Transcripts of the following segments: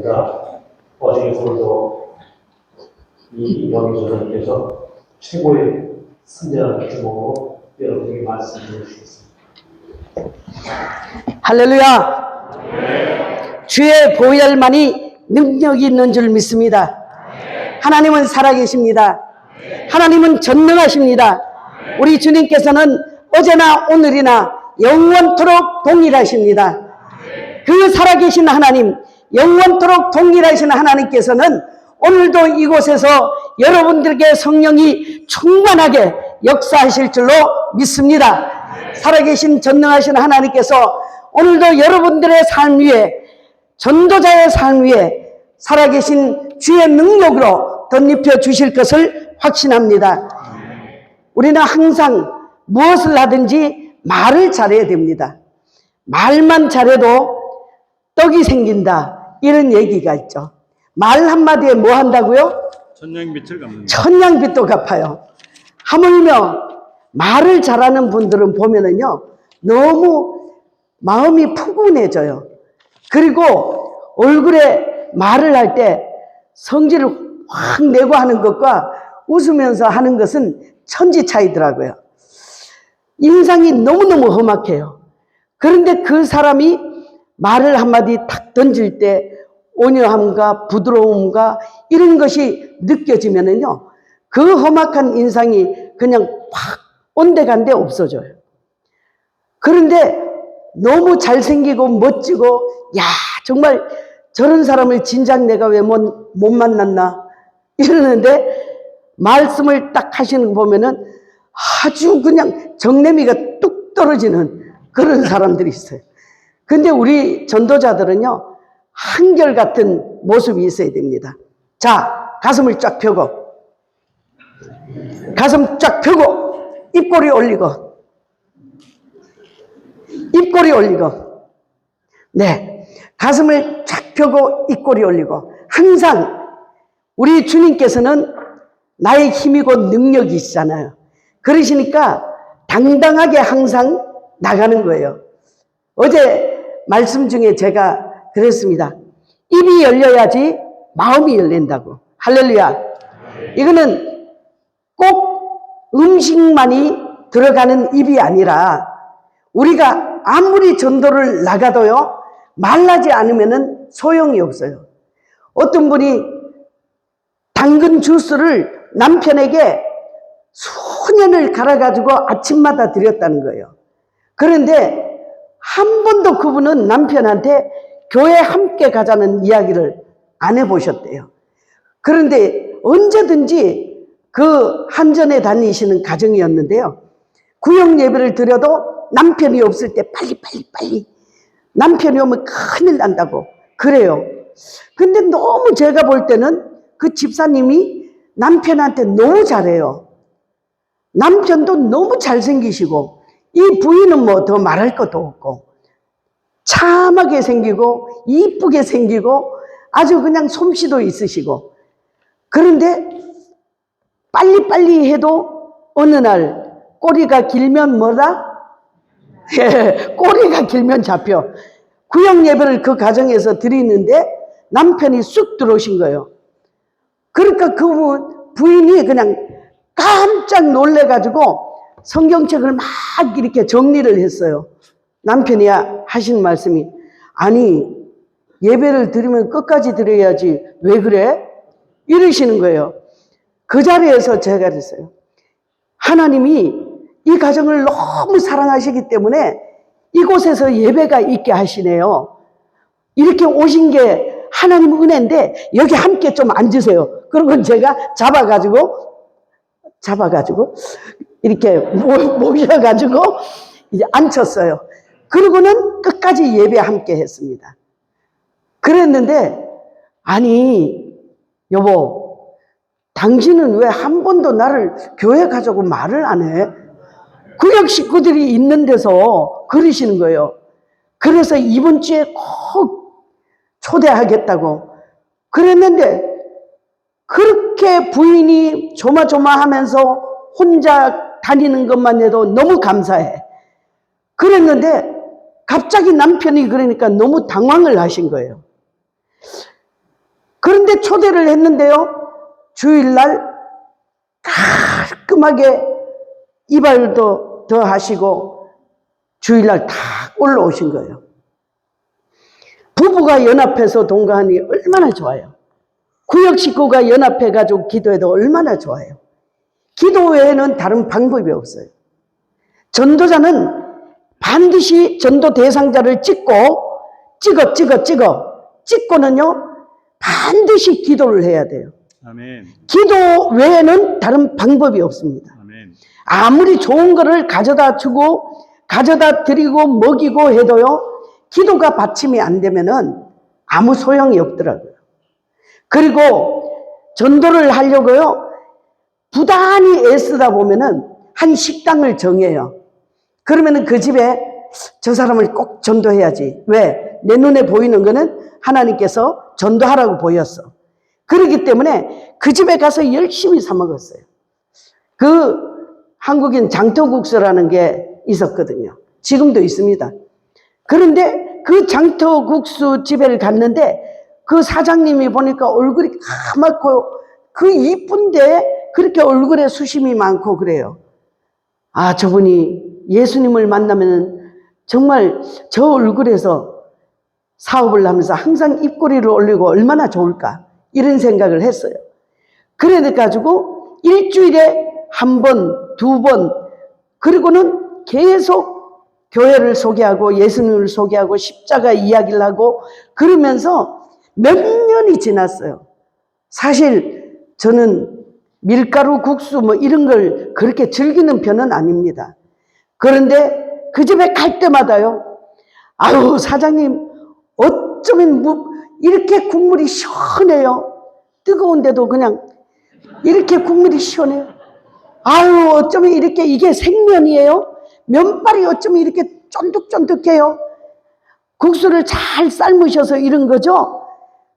감사합니다. 어제 오늘도 이 영조선님께서 최고의 선대한 주목으로 여러분에게 말씀을 주셨습니다. 할렐루야. 주의 보혈만이 능력이 있는 줄 믿습니다. 하나님은 살아계십니다. 하나님은 전능하십니다. 우리 주님께서는 어제나 오늘이나 영원토록 동일하십니다. 그 살아계신 하나님, 영원토록 동일하신 하나님께서는 오늘도 이곳에서 여러분들에게 성령이 충만하게 역사하실 줄로 믿습니다. 살아계신 전능하신 하나님께서 오늘도 여러분들의 삶 위에, 전도자의 삶 위에 살아계신 주의 능력으로 덧입혀 주실 것을 확신합니다. 우리는 항상 무엇을 하든지 말을 잘해야 됩니다. 말만 잘해도 떡이 생긴다, 이런 얘기가 있죠. 말 한마디에 뭐 한다고요? 천냥빛을 갚는다. 천냥빚도 갚아요. 하물며 말을 잘하는 분들은 보면은요, 너무 마음이 푸근해져요. 그리고 얼굴에 말을 할 때 성질을 확 내고 하는 것과 웃으면서 하는 것은 천지 차이더라고요. 인상이 너무너무 험악해요. 그런데 그 사람이 말을 한마디 탁 던질 때 온유함과 부드러움과 이런 것이 느껴지면은요, 그 험악한 인상이 그냥 확 온데간데 없어져요. 그런데 너무 잘생기고 멋지고, 야, 정말 저런 사람을 진작 내가 왜 못 만났나 이러는데 말씀을 딱 하시는 거 보면은 아주 그냥 정내미가 뚝 떨어지는 그런 사람들이 있어요. 근데 우리 전도자들은요, 한결같은 모습이 있어야 됩니다. 자, 가슴을 쫙 펴고, 가슴 쫙 펴고, 입꼬리 올리고, 입꼬리 올리고, 네, 가슴을 쫙 펴고 입꼬리 올리고. 항상 우리 주님께서는 나의 힘이고 능력이시잖아요. 그러시니까 당당하게 항상 나가는 거예요. 어제 말씀 중에 제가 그랬습니다. 입이 열려야지 마음이 열린다고. 할렐루야. 이거는 꼭 음식만이 들어가는 입이 아니라 우리가 아무리 전도를 나가도요, 말하지 않으면 소용이 없어요. 어떤 분이 당근 주스를 남편에게 수년을 갈아가지고 아침마다 드렸다는 거예요. 그런데 한 번도 그분은 남편한테 교회 함께 가자는 이야기를 안 해보셨대요. 그런데 언제든지 그 한전에 다니시는 가정이었는데요, 구역 예배를 드려도 남편이 없을 때 빨리 남편이 오면 큰일 난다고 그래요. 근데 너무 제가 볼 때는 그 집사님이 남편한테 너무 잘해요. 남편도 너무 잘생기시고, 이 부인은 뭐 더 말할 것도 없고, 참하게 생기고 이쁘게 생기고 아주 그냥 솜씨도 있으시고. 그런데 빨리빨리 해도 어느 날 꼬리가 길면 뭐다? 꼬리가 길면 잡혀. 구역 예배를 그 가정에서 드리는데 남편이 쑥 들어오신 거예요. 그러니까 그 부인이 그냥 깜짝 놀래가지고 성경책을 막 이렇게 정리를 했어요. 남편이 하신 말씀이, 아니, 예배를 드리면 끝까지 드려야지 왜 그래? 이러시는 거예요. 그 자리에서 제가 그랬어요. 하나님이 이 가정을 너무 사랑하시기 때문에 이곳에서 예배가 있게 하시네요. 이렇게 오신 게 하나님 은혜인데 여기 함께 좀 앉으세요. 그러고 제가 잡아가지고 이렇게 모셔가지고 이제 앉혔어요. 그러고는 끝까지 예배 함께 했습니다. 그랬는데, 아니, 여보, 당신은 왜 한 번도 나를 교회 가자고 말을 안 해? 구역 식구들이 있는 데서 그러시는 거예요. 그래서 이번 주에 꼭 초대하겠다고 그랬는데, 그렇게 부인이 조마조마하면서 혼자 다니는 것만 해도 너무 감사해. 그랬는데 갑자기 남편이 그러니까 너무 당황을 하신 거예요. 그런데 초대를 했는데요. 주일날 깔끔하게 이발도 더 하시고 주일날 다 올라오신 거예요. 부부가 연합해서 동거하니 얼마나 좋아요. 구역 식구가 연합해가지고 기도해도 얼마나 좋아요. 기도 외에는 다른 방법이 없어요. 전도자는 반드시 전도 대상자를 찍고는요 반드시 기도를 해야 돼요. 아멘. 기도 외에는 다른 방법이 없습니다. 아멘. 아무리 좋은 거를 가져다 주고 가져다 드리고 먹이고 해도요 기도가 받침이 안 되면은 아무 소용이 없더라고요. 그리고 전도를 하려고요 부단히 애쓰다 보면은 한 식당을 정해요. 그러면은 그 집에 저 사람을 꼭 전도해야지. 왜? 내 눈에 보이는 거는 하나님께서 전도하라고 보였어. 그렇기 때문에 그 집에 가서 열심히 사 먹었어요. 그 한국인 장터국수라는 게 있었거든요. 지금도 있습니다. 그런데 그 장터국수 집에 갔는데 그 사장님이 보니까 얼굴이 까맣고 그 이쁜데 그렇게 얼굴에 수심이 많고 그래요. 아, 저분이 예수님을 만나면 정말 저 얼굴에서 사업을 하면서 항상 입꼬리를 올리고 얼마나 좋을까 이런 생각을 했어요. 그래가지고 일주일에 한 번, 두 번 그리고는 계속 교회를 소개하고 예수님을 소개하고 십자가 이야기를 하고 그러면서 몇 년이 지났어요. 사실 저는 밀가루 국수 뭐 이런 걸 그렇게 즐기는 편은 아닙니다. 그런데 그 집에 갈 때마다요. 아유 사장님 어쩌면 이렇게 국물이 시원해요. 뜨거운데도 그냥 이렇게 국물이 시원해요. 아유 어쩌면 이렇게 이게 생면이에요. 면발이 어쩌면 이렇게 쫀득쫀득해요. 국수를 잘 삶으셔서 이런 거죠.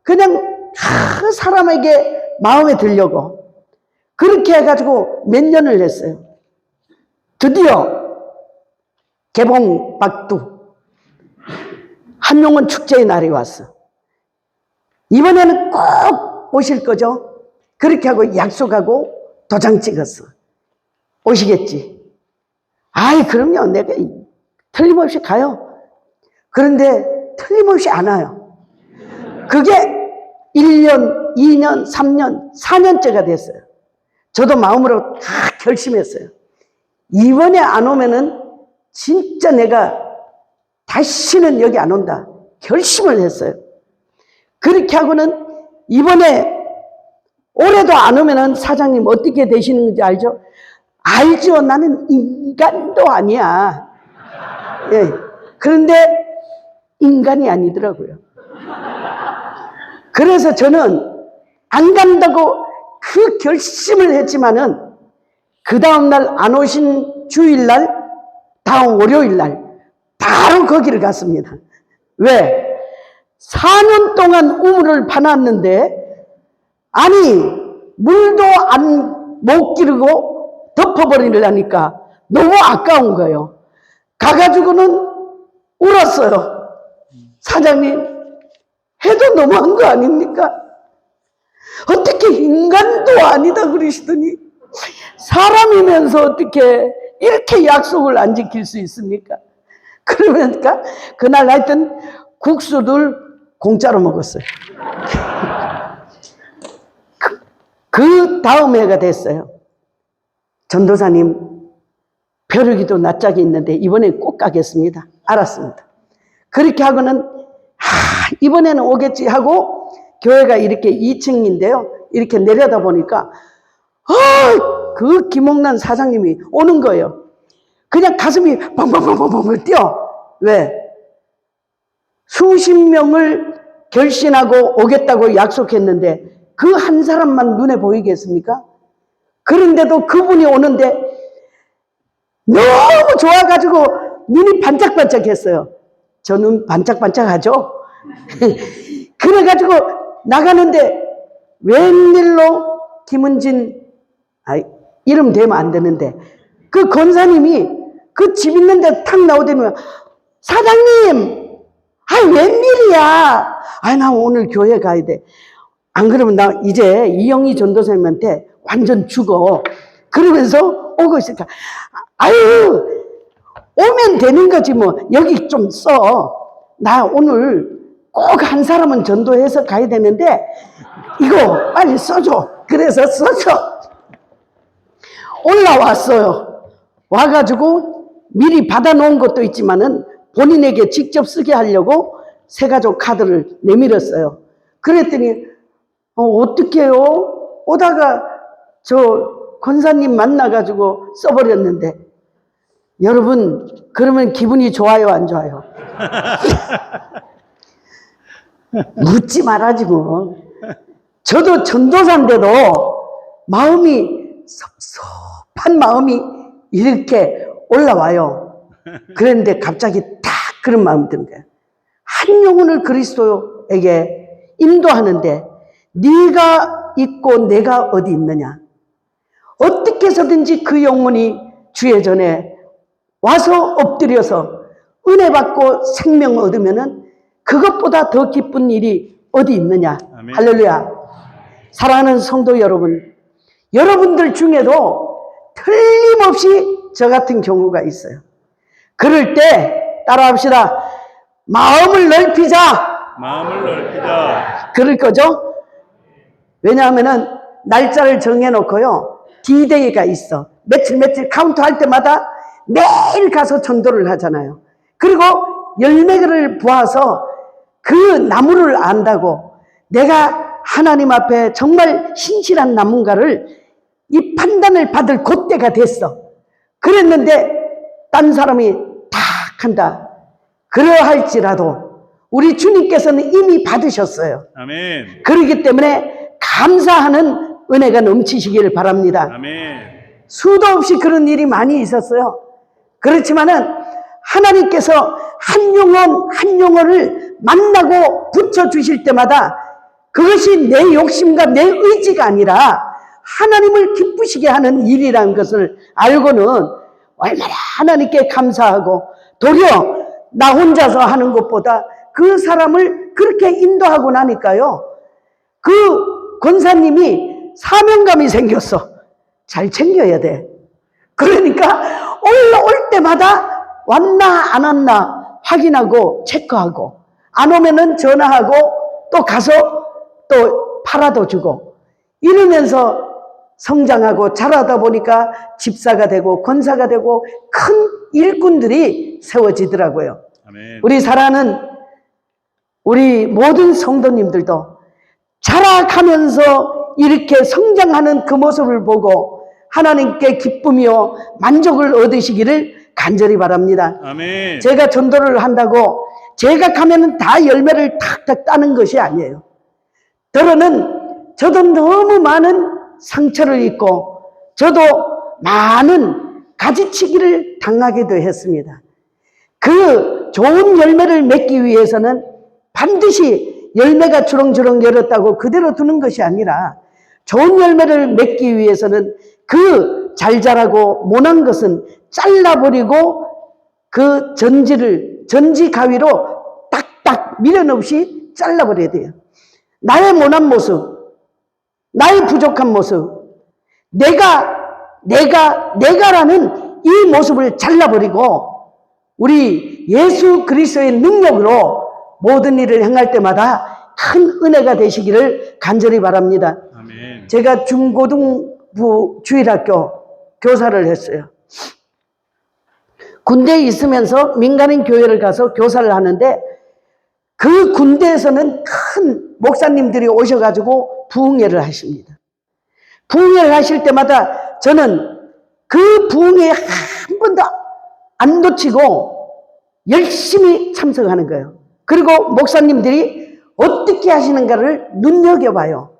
그냥 사람에게 마음에 들려고 그렇게 해가지고 몇 년을 했어요. 드디어 개봉 박두 한용원 축제의 날이 왔어. 이번에는 꼭 오실 거죠. 그렇게 하고 약속하고 도장 찍었어. 오시겠지. 아이 그럼요. 내가 틀림없이 가요. 그런데 틀림없이 안 와요. 그게 1년, 2년, 3년, 4년째가 됐어요. 저도 마음으로 다 결심했어요. 이번에 안 오면은 진짜 내가 다시는 여기 안 온다. 결심을 했어요. 그렇게 하고는 이번에 올해도 안 오면은 사장님 어떻게 되시는지 알죠? 알죠. 나는 인간도 아니야. 예. 그런데 인간이 아니더라고요. 그래서 저는 안 간다고 그 결심을 했지만은 그 다음날 안 오신 주일날 다음 월요일날 바로 거기를 갔습니다. 왜? 4년 동안 우물을 파놨는데 아니 물도 못 기르고 덮어버리려니까 너무 아까운 거예요. 가가지고는 울었어요. 사장님 해도 너무한 거 아닙니까? 어떻게 인간도 아니다 그러시더니 사람이면서 어떻게 이렇게 약속을 안 지킬 수 있습니까? 그러니까 그날 하여튼 국수를 공짜로 먹었어요. 그 다음 해가 됐어요. 전도사님 벼르기도 낯짝이 있는데 이번엔 꼭 가겠습니다. 알았습니다. 그렇게 하고는 이번에는 오겠지 하고 교회가 이렇게 2층인데요. 이렇게 내려다 보니까 그 김옥란 사장님이 오는 거예요. 그냥 가슴이 뻥뻥뻥뻥뻥 뛰어. 왜? 수십 명을 결신하고 오겠다고 약속했는데 그 한 사람만 눈에 보이겠습니까? 그런데도 그분이 오는데 너무 좋아가지고 눈이 반짝반짝했어요. 저 눈 반짝반짝하죠? 그래가지고 나가는데 웬일로 김은진 이름 대면 안 되는데 그 권사님이 그 집 있는데 탁 나오더니 사장님 웬일이야. 나 오늘 교회 가야 돼. 안 그러면 나 이제 이영희 전도사님한테 완전 죽어. 그러면서 오고 있으니까, 아유, 오면 되는 거지 뭐. 여기 좀 써. 나 오늘 꼭 한 사람은 전도해서 가야 되는데 이거 빨리 써줘. 그래서 써줘. 올라왔어요. 와가지고 미리 받아놓은 것도 있지만은 본인에게 직접 쓰게 하려고 새가족 카드를 내밀었어요. 그랬더니 어떡해요? 오다가 저 권사님 만나가지고 써버렸는데, 여러분 그러면 기분이 좋아요 안 좋아요? 묻지 말아지고. 저도 전도사인데도 마음이 섭섭한 마음이 이렇게 올라와요. 그런데 갑자기 딱 그런 마음이 드는 거예요. 한 영혼을 그리스도에게 인도하는데 네가 있고 내가 어디 있느냐? 어떻게 해서든지 그 영혼이 주의 전에 와서 엎드려서 은혜 받고 생명 얻으면은 그것보다 더 기쁜 일이 어디 있느냐? 아멘. 할렐루야. 사랑하는 성도 여러분, 여러분들 중에도 틀림없이 저 같은 경우가 있어요. 그럴 때 따라합시다. 마음을 넓히자. 마음을 넓히자. 그럴 거죠? 왜냐하면은 날짜를 정해놓고요, D-Day가 있어. 며칠 카운트 할 때마다 매일 가서 전도를 하잖아요. 그리고 열매를 보아서 그 나무를 안다고 내가 하나님 앞에 정말 신실한 나무인가를 이 판단을 받을 그때가 됐어. 그랬는데 딴 사람이 탁 한다. 그러할지라도 우리 주님께서는 이미 받으셨어요. 아멘. 그렇기 때문에 감사하는 은혜가 넘치시기를 바랍니다. 아멘. 수도 없이 그런 일이 많이 있었어요. 그렇지만은 하나님께서 한 영혼 한 영혼을 만나고 붙여주실 때마다 그것이 내 욕심과 내 의지가 아니라 하나님을 기쁘시게 하는 일이라는 것을 알고는 얼마나 하나님께 감사하고, 도리어 나 혼자서 하는 것보다 그 사람을 그렇게 인도하고 나니까요, 그 권사님이 사명감이 생겼어. 잘 챙겨야 돼. 그러니까 올라올 때마다 왔나 안 왔나 확인하고 체크하고, 안 오면은 전화하고 또 가서 또 팔아도 주고, 이러면서 성장하고 자라다 보니까 집사가 되고 권사가 되고 큰 일꾼들이 세워지더라고요. 아멘. 우리 사랑하는 우리 모든 성도님들도 자라가면서 이렇게 성장하는 그 모습을 보고 하나님께 기쁨이요 만족을 얻으시기를 간절히 바랍니다. 아멘. 제가 전도를 한다고 제가 가면은 다 열매를 탁탁 따는 것이 아니에요. 저도 너무 많은 상처를 입고 저도 많은 가지치기를 당하기도 했습니다. 그 좋은 열매를 맺기 위해서는 반드시 열매가 주렁주렁 열었다고 그대로 두는 것이 아니라, 좋은 열매를 맺기 위해서는 그 잘 자라고 모난 것은 잘라버리고 그 전지 가위로 딱딱 미련 없이 잘라버려야 돼요. 나의 모난 모습, 나의 부족한 모습, 내가라는 이 모습을 잘라버리고 우리 예수 그리스도의 능력으로 모든 일을 행할 때마다 큰 은혜가 되시기를 간절히 바랍니다. 아멘. 제가 중고등부 주일학교 교사를 했어요. 군대에 있으면서 민간인 교회를 가서 교사를 하는데, 그 군대에서는 큰 목사님들이 오셔가지고 부흥회를 하십니다. 부흥회를 하실 때마다 저는 그 부흥회에 한 번도 안 놓치고 열심히 참석하는 거예요. 그리고 목사님들이 어떻게 하시는가를 눈여겨봐요.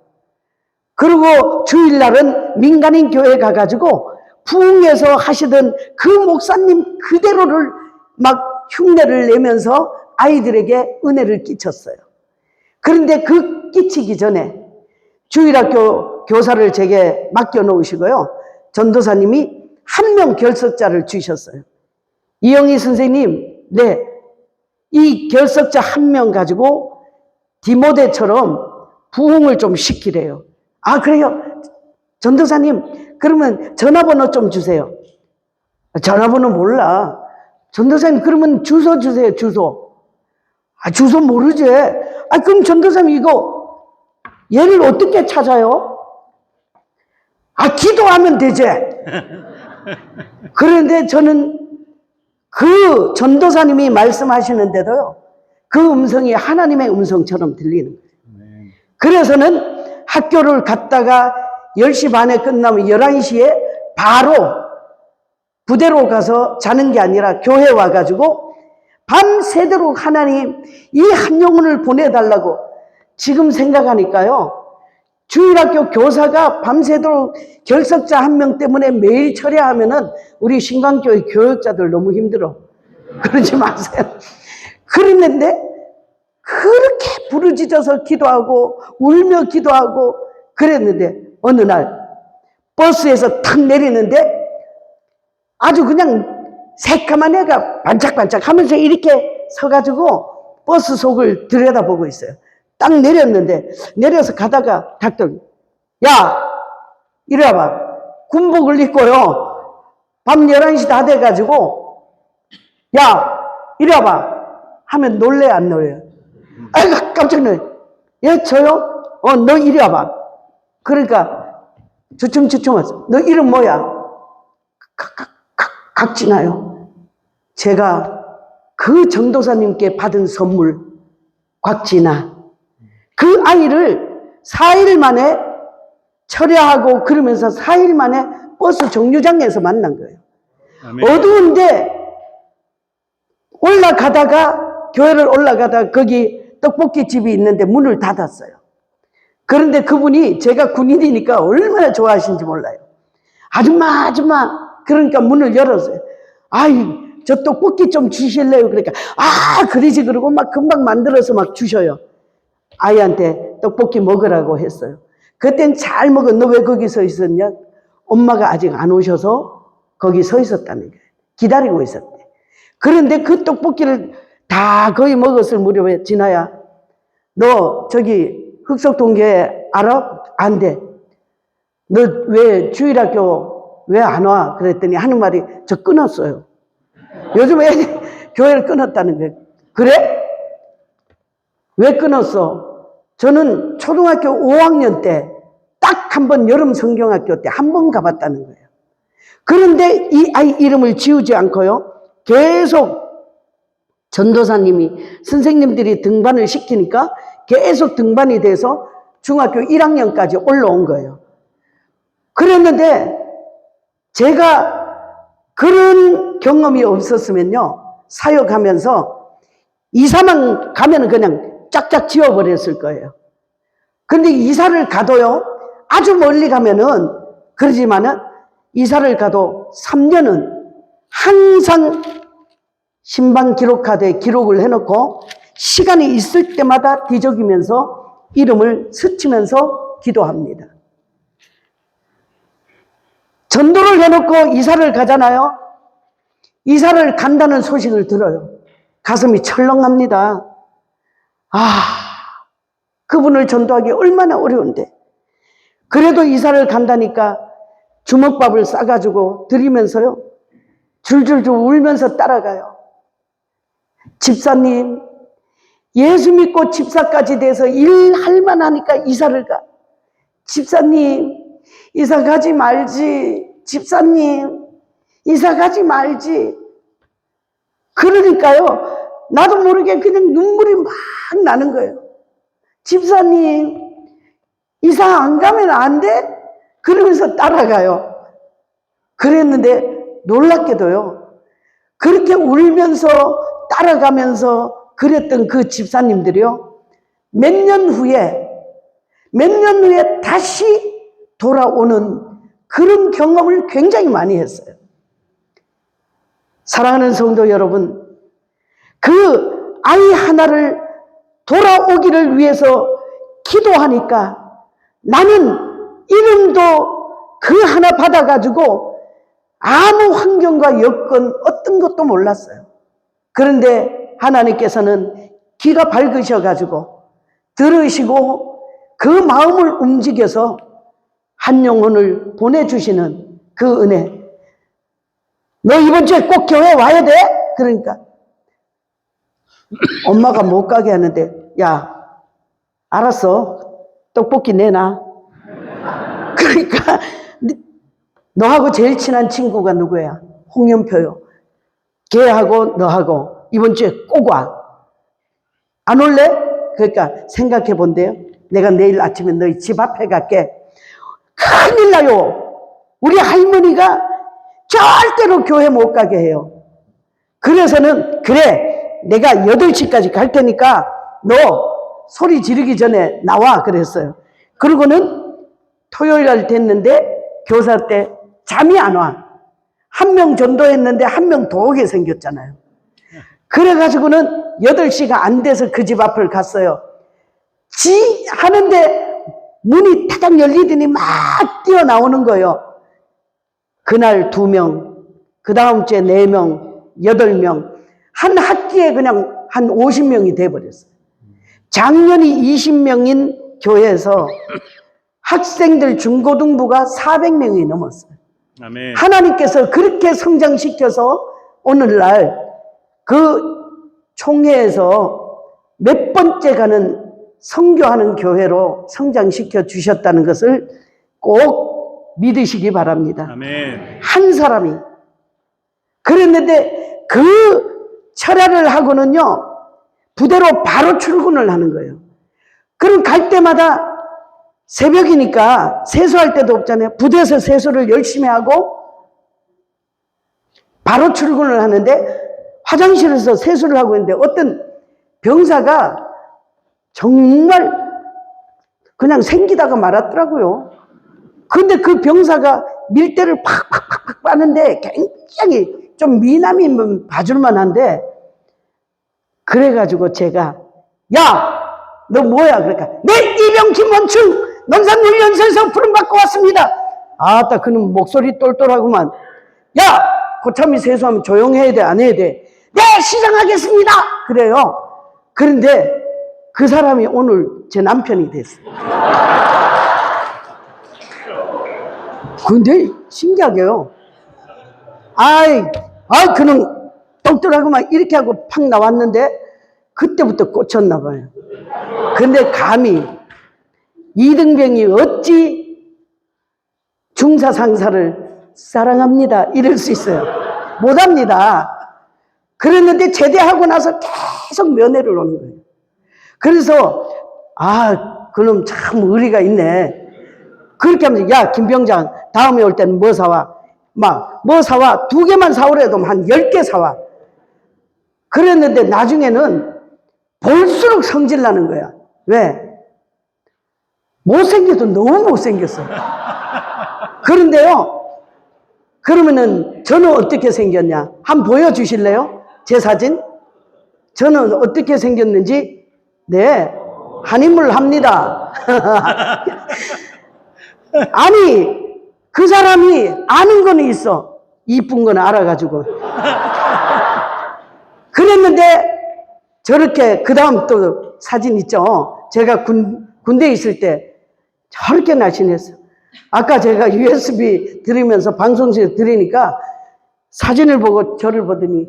그리고 주일날은 민간인 교회에 가가지고 부흥회에서 하시던 그 목사님 그대로를 막 흉내를 내면서 아이들에게 은혜를 끼쳤어요. 그런데 그 끼치기 전에 주일학교 교사를 제게 맡겨놓으시고요, 전도사님이 한 명 결석자를 주셨어요. 이영희 선생님, 네, 이 결석자 한 명 가지고 디모데처럼 부흥을 좀 시키래요. 아, 그래요? 전도사님, 그러면 전화번호 좀 주세요. 전화번호 몰라. 전도사님, 그러면 주소 주세요, 주소. 아, 주소 모르지. 아, 그럼 전도사님, 이거 얘를 어떻게 찾아요? 아, 기도하면 되지. 그런데 저는 그 전도사님이 말씀하시는데도요, 그 음성이 하나님의 음성처럼 들리는 거예요. 그래서는 학교를 갔다가 10시 반에 끝나면 11시에 바로 부대로 가서 자는 게 아니라 교회 와가지고 밤새도록 하나님 이 한 영혼을 보내달라고. 지금 생각하니까요, 주일학교 교사가 밤새도록 결석자 한 명 때문에 매일 철야하면은 우리 신강교회 교육자들 너무 힘들어. 그러지 마세요. 그랬는데 그렇게 부르짖어서 기도하고 울며 기도하고 그랬는데 어느 날 버스에서 탁 내리는데 아주 그냥 새까만 애가 반짝반짝 하면서 이렇게 서가지고 버스 속을 들여다보고 있어요. 딱 내렸는데, 내려서 가다가 닥들, 야, 이리 와봐. 군복을 입고요, 밤 11시 다 돼가지고, 야, 이리 와봐. 하면 놀래, 안 놀래요? 아이고, 깜짝 놀래. 예, 저요? 너 이리 와봐. 그러니까, 주춤주춤 왔어. 너 이름 뭐야? 각진아요. 제가 그 전도사님께 받은 선물, 곽진아. 그 아이를 4일 만에 철야하고 그러면서 4일 만에 버스 정류장에서 만난 거예요. 아멘. 어두운데 올라가다가, 교회를 올라가다가 거기 떡볶이 집이 있는데 문을 닫았어요. 그런데 그분이 제가 군인이니까 얼마나 좋아하시는지 몰라요. 아줌마, 아줌마. 그러니까 문을 열었어요. 아이, 저 떡볶이 좀 주실래요? 그러니까, 아, 그러지. 그러고 막 금방 만들어서 막 주셔요. 아이한테 떡볶이 먹으라고 했어요. 그땐 잘 먹어. 너 왜 거기 서 있었냐? 엄마가 아직 안 오셔서 거기 서 있었다는 거예요. 기다리고 있었대. 그런데 그 떡볶이를 다 거의 먹었을 무렵에, 진아야, 너 저기 흑석동교회 알아? 안 돼. 너 왜 주일학교 왜 안 와? 그랬더니 하는 말이, 저 끊었어요. 요즘 애들 교회를 끊었다는 거예요. 그래? 왜 끊었어? 저는 초등학교 5학년 때 딱 한 번 여름 성경학교 때 한 번 가봤다는 거예요. 그런데 이 아이 이름을 지우지 않고요, 계속 전도사님이, 선생님들이 등반을 시키니까 계속 등반이 돼서 중학교 1학년까지 올라온 거예요. 그랬는데 제가 그런 경험이 없었으면요, 사역하면서 이사만 가면 그냥 짝짝 지워버렸을 거예요. 그런데 이사를 가도요, 아주 멀리 가면은, 그러지만은 이사를 가도 3년은 항상 신방 기록카드에 기록을 해놓고 시간이 있을 때마다 뒤적이면서 이름을 스치면서 기도합니다. 전도를 해놓고 이사를 가잖아요. 이사를 간다는 소식을 들어요. 가슴이 철렁합니다. 아, 그분을 전도하기 얼마나 어려운데. 그래도 이사를 간다니까 주먹밥을 싸가지고 드리면서요, 줄줄줄 울면서 따라가요. 집사님, 예수 믿고 집사까지 돼서 일할 만하니까 이사를 가. 집사님, 이사 가지 말지. 집사님, 이사 가지 말지. 그러니까요, 나도 모르게 그냥 눈물이 막 나는 거예요. 집사님, 이사 안 가면 안 돼? 그러면서 따라가요. 그랬는데 놀랍게도요, 그렇게 울면서 따라가면서 그랬던 그 집사님들이요, 몇 년 후에 다시 돌아오는 그런 경험을 굉장히 많이 했어요. 사랑하는 성도 여러분, 그 아이 하나를 돌아오기를 위해서 기도하니까 나는 이름도 그 하나 받아가지고 아무 환경과 여건 어떤 것도 몰랐어요. 그런데 하나님께서는 귀가 밝으셔가지고 들으시고 그 마음을 움직여서 한 영혼을 보내주시는 그 은혜. 너 이번 주에 꼭 교회 와야 돼? 그러니까 엄마가 못 가게 하는데, 야, 알았어. 떡볶이 내놔. 그러니까 너하고 제일 친한 친구가 누구야? 홍연표요. 걔하고 너하고 이번 주에 꼭 와. 안 올래? 그러니까 생각해 본대요. 내가 내일 아침에 너희 집 앞에 갈게. 큰일 나요. 우리 할머니가 절대로 교회 못 가게 해요. 그래서는 그래, 내가 8시까지 갈 테니까 너 소리 지르기 전에 나와 그랬어요. 그러고는 토요일 날 됐는데 교사 때 잠이 안 와. 한 명 전도했는데 한 명 더 오게 생겼잖아요. 그래가지고는 8시가 안 돼서 그 집 앞을 갔어요. 지 하는데 문이 타닥 열리더니 막 뛰어나오는 거예요. 그날 2명, 그 다음 주에 4명, 8명, 한 학기에 그냥 한 50명이 돼버렸어요. 작년이 20명인 교회에서 학생들 중고등부가 400명이 넘었어요. 아멘. 하나님께서 그렇게 성장시켜서 오늘날 그 총회에서 몇 번째 가는 선교하는 교회로 성장시켜 주셨다는 것을 꼭 믿으시기 바랍니다. 아멘. 한 사람이. 그랬는데 그 철야를 하고는요, 부대로 바로 출근을 하는 거예요. 그럼 갈 때마다 새벽이니까 세수할 때도 없잖아요. 부대에서 세수를 열심히 하고 바로 출근을 하는데 화장실에서 세수를 하고 있는데 어떤 병사가 정말 그냥 생기다가 말았더라고요. 근데 그 병사가 밀대를 팍팍팍팍 빠는데 굉장히 좀 미남이면 봐줄만 한데, 그래가지고 제가, 야, 너 뭐야? 그러니까, 네, 이병 김원충 논산훈련소에서 부름받고 왔습니다. 아따, 그는 목소리 똘똘하구만. 야, 고참이 세수하면 조용해야 돼, 안 해야 돼? 네, 시정하겠습니다. 그래요. 그런데 그 사람이 오늘 제 남편이 됐어요. 근데 신기하게요. 그는 똘똘하고만 이렇게 하고 팍 나왔는데 그때부터 꽂혔나 봐요. 근데 감히 이등병이 어찌 중사 상사를 사랑합니다 이럴 수 있어요? 못합니다. 그랬는데 제대하고 나서 계속 면회를 오는 거예요. 그래서 그놈 참 의리가 있네. 그렇게 하면서, 야, 김병장 다음에 올 때는 뭐 사와? 뭐 사와? 2개만 사오래도 한 10개 사와. 그랬는데 나중에는 볼수록 성질 나는 거야. 왜? 못생겨도 너무 못생겼어. 그런데요, 그러면은 저는 어떻게 생겼냐? 한번 보여주실래요? 제 사진? 저는 어떻게 생겼는지, 네, 한인물 합니다. 아니, 그 사람이 아는 거는 있어. 이쁜 건 알아가지고. 그랬는데 저렇게 그 다음 또 사진 있죠. 제가 군대에 있을 때 저렇게 날씬했어요. 아까 제가 USB 들으면서 방송실에 들으니까 사진을 보고 저를 보더니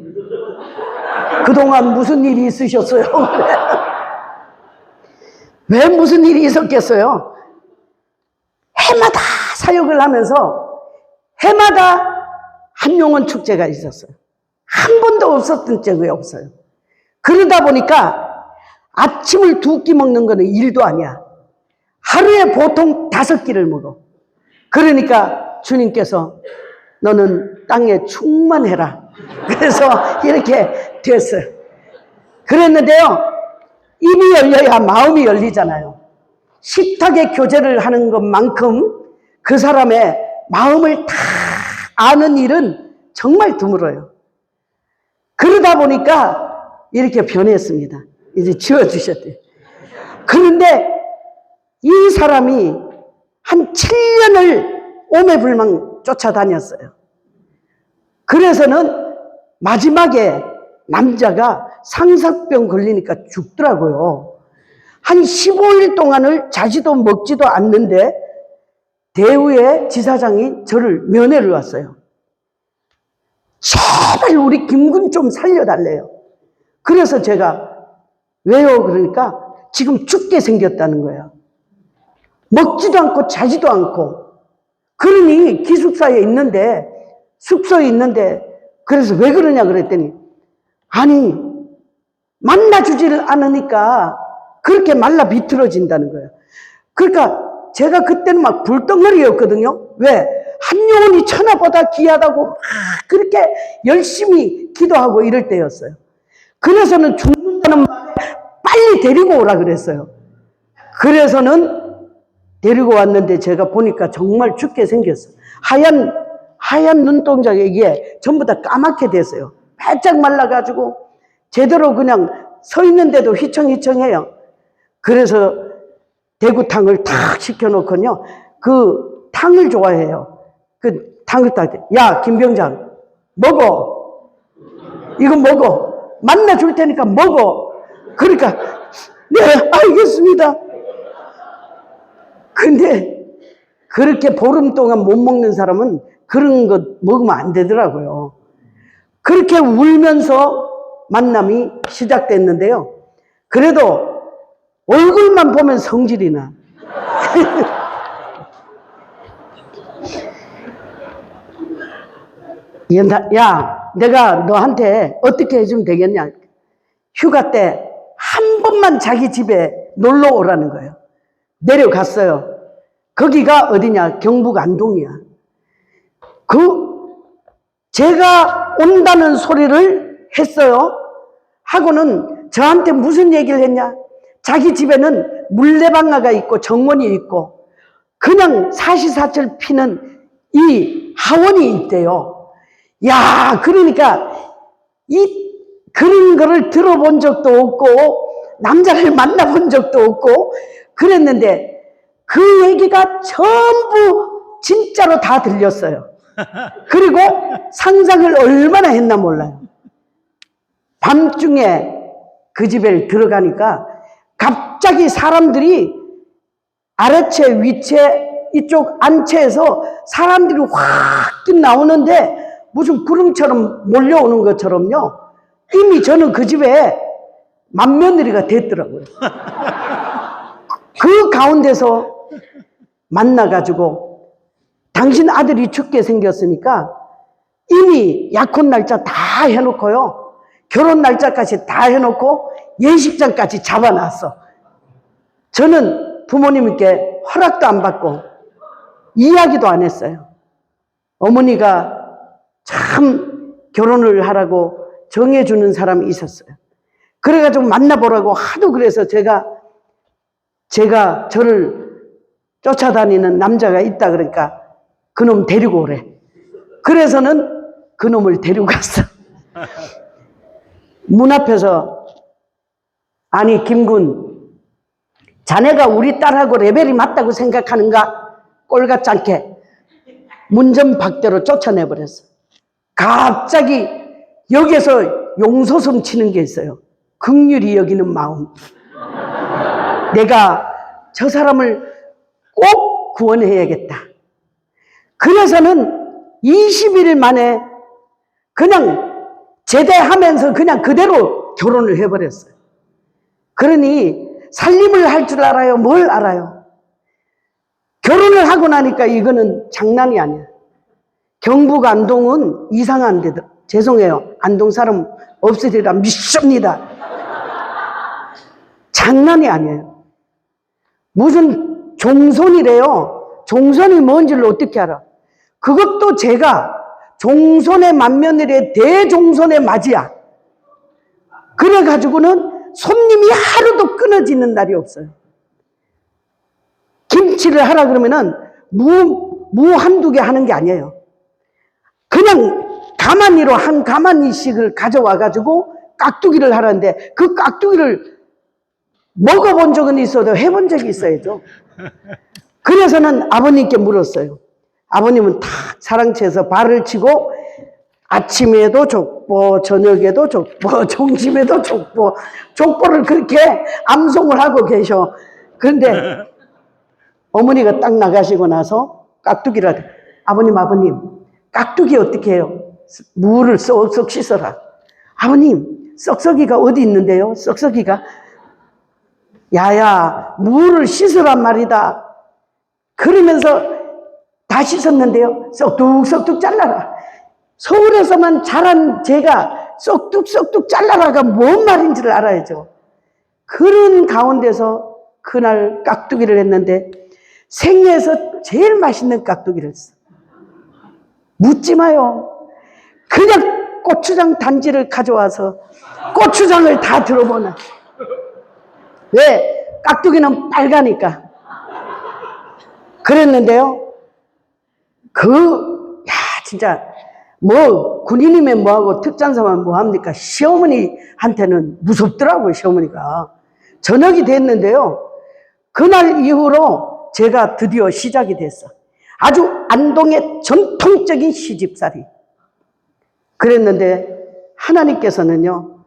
그동안 무슨 일이 있으셨어요? 왜 무슨 일이 있었겠어요? 해마다 사역을 하면서 해마다 한용원 축제가 있었어요. 한 번도 없었던 적이 없어요. 그러다 보니까 아침을 2끼 먹는 거는 일도 아니야. 하루에 보통 5끼를 먹어. 그러니까 주님께서 너는 땅에 충만해라. 그래서 이렇게 됐어요. 그랬는데요, 입이 열려야 마음이 열리잖아요. 식탁에 교제를 하는 것만큼 그 사람의 마음을 다 아는 일은 정말 드물어요. 그러다 보니까 이렇게 변했습니다. 이제 지워주셨대요. 그런데 이 사람이 한 7년을 오매불망 쫓아다녔어요. 그래서는 마지막에 남자가 상사병 걸리니까 죽더라고요. 한 15일 동안을 자지도 먹지도 않는데 대우의 지사장이 저를 면회를 왔어요. 제발 우리 김군 좀 살려달래요. 그래서 제가 왜요? 그러니까 지금 죽게 생겼다는 거예요. 먹지도 않고 자지도 않고. 그러니 기숙사에 있는데, 숙소에 있는데, 그래서 왜 그러냐 그랬더니, 아니, 만나주지를 않으니까 그렇게 말라 비틀어진다는 거예요. 그러니까 제가 그때는 막 불덩어리였거든요. 왜? 한용운이 천하보다 귀하다고 막 그렇게 열심히 기도하고 이럴 때였어요. 그래서는 죽는다는 말에 빨리 데리고 오라 그랬어요. 그래서는 데리고 왔는데 제가 보니까 정말 죽게 생겼어요. 하얀 눈동자가 이게 전부 다 까맣게 됐어요. 바짝 말라가지고 제대로 그냥 서 있는데도 휘청휘청해요. 그래서 대구탕을 탁 시켜놓고요. 그 탕을 좋아해요. 그 탕을 딱, 야, 김병장, 먹어. 이거 먹어. 만나줄 테니까 먹어. 그러니까, 네, 알겠습니다. 근데 그렇게 보름 동안 못 먹는 사람은 그런 거 먹으면 안 되더라고요. 그렇게 울면서 만남이 시작됐는데요. 그래도 얼굴만 보면 성질이 나. 야, 내가 너한테 어떻게 해주면 되겠냐. 휴가 때 한 번만 자기 집에 놀러 오라는 거예요. 내려갔어요. 거기가 어디냐? 경북 안동이야. 제가 온다는 소리를 했어요. 하고는 저한테 무슨 얘기를 했냐? 자기 집에는 물레방아가 있고 정원이 있고 그냥 사시사철 피는 이 하원이 있대요. 야, 그러니까 그런 거를 들어본 적도 없고 남자를 만나본 적도 없고 그랬는데 그 얘기가 전부 진짜로 다 들렸어요. 그리고 상상을 얼마나 했나 몰라요. 밤중에 그 집에 들어가니까 갑자기 사람들이 아래채, 위채, 이쪽 안채에서 사람들이 확 나오는데 무슨 구름처럼 몰려오는 것처럼요. 이미 저는 그 집에 맏며느리가 됐더라고요. 그 가운데서 만나가지고 당신 아들이 죽게 생겼으니까 이미 약혼 날짜 다 해놓고요. 결혼 날짜까지 다 해놓고 예식장까지 잡아놨어. 저는 부모님께 허락도 안 받고 이야기도 안 했어요. 어머니가 참 결혼을 하라고 정해주는 사람이 있었어요. 그래가지고 만나보라고 하도 그래서 제가 저를 쫓아다니는 남자가 있다 그러니까 그놈 데리고 오래. 그래서는 그놈을 데리고 갔어. 문 앞에서 아니 김군 자네가 우리 딸하고 레벨이 맞다고 생각하는가? 꼴같지 않게 문전박대로 쫓아내버렸어. 갑자기 여기에서 용서성 치는 게 있어요. 긍휼히 여기는 마음. 내가 저 사람을 꼭 구원해야겠다. 그래서는 20일 만에 그냥 제대하면서 그냥 그대로 결혼을 해버렸어요. 그러니 살림을 할 줄 알아요? 뭘 알아요? 결혼을 하고 나니까 이거는 장난이 아니야. 경북 안동은 이상한 데들. 죄송해요. 안동 사람 없으리라 믿습니다. 장난이 아니에요. 무슨 종손이래요. 종손이 뭔지를 어떻게 알아? 그것도 제가 종손의 맏며느리의 대종손의 맞이야. 그래가지고는 손님이 하루도 끊어지는 날이 없어요. 김치를 하라 그러면은 무 한두 개 하는 게 아니에요. 그냥 가마니로 한 가마니씩을 가져와가지고 깍두기를 하라는데 그 깍두기를 먹어본 적은 있어도 해본 적이 있어야죠. 그래서는 아버님께 물었어요. 아버님은 탁 사랑채에서 발을 치고 아침에도 족보, 저녁에도 족보, 점심에도 족보, 족보를 그렇게 암송을 하고 계셔. 그런데 어머니가 딱 나가시고 나서 깍두기를 하대. 아버님, 깍두기 어떻게 해요? 무를 쏙쏙 씻어라. 아버님, 썩썩이가 어디 있는데요? 썩썩이가? 야야, 무를 씻으란 말이다. 그러면서 다 씻었는데요. 쏙둑쏙둑 잘라라. 서울에서만 자란 제가 쏙둑쏙둑 잘라라가 뭔 말인지를 알아야죠. 그런 가운데서 그날 깍두기를 했는데 생애에서 제일 맛있는 깍두기를 했어. 묻지 마요. 그냥 고추장 단지를 가져와서 고추장을 다 들어보나. 왜? 깍두기는 빨가니까. 그랬는데요. 진짜 뭐 군인이면 뭐하고 특전사면 뭐합니까? 시어머니한테는 무섭더라고요. 시어머니가. 저녁이 됐는데요. 그날 이후로 제가 드디어 시작이 됐어. 아주 안동의 전통적인 시집살이. 그랬는데 하나님께서는요.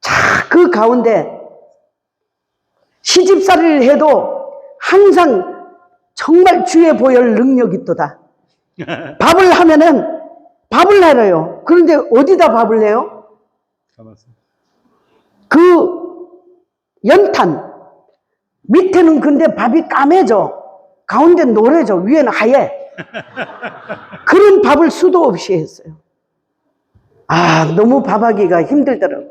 자, 그 가운데 시집살이를 해도 항상 정말 주의 보혈 능력이 있도다. 밥을 하면은 밥을 해요. 그런데 어디다 밥을 해요? 그 연탄 밑에는 근데 밥이 까매져. 가운데는 노래져. 위에는 하얘. 그런 밥을 수도 없이 했어요. 너무 밥하기가 힘들더라고요.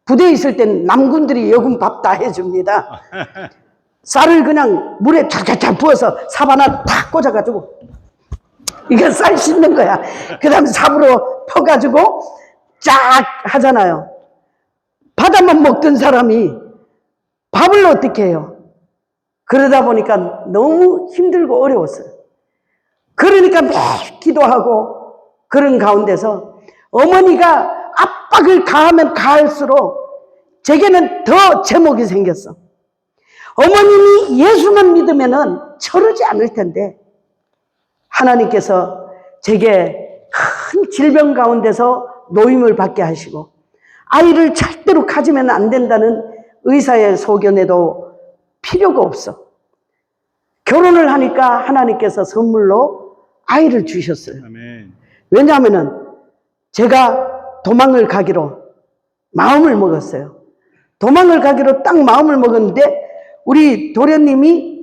부대에 있을 땐 남군들이 여군 밥 다 해줍니다. 쌀을 그냥 물에 쫙쫙쫙 부어서 삽 하나 탁 꽂아가지고 이거 쌀 씻는 거야. 그 다음에 삽으로 퍼가지고 쫙 하잖아요. 바다만 먹던 사람이 밥을 어떻게 해요? 그러다 보니까 너무 힘들고 어려웠어요. 그러니까 매일 기도하고 그런 가운데서 어머니가 압박을 가하면 가할수록 제게는 더 제목이 생겼어. 어머님이 예수만 믿으면은 저러지 않을 텐데 하나님께서 제게 큰 질병 가운데서 노임을 받게 하시고 아이를 절대로 가지면 안 된다는 의사의 소견에도 필요가 없어. 결혼을 하니까 하나님께서 선물로 아이를 주셨어요. 아멘. 왜냐하면은 제가 도망을 가기로 마음을 먹었어요. 도망을 가기로 딱 마음을 먹었는데 우리 도련님이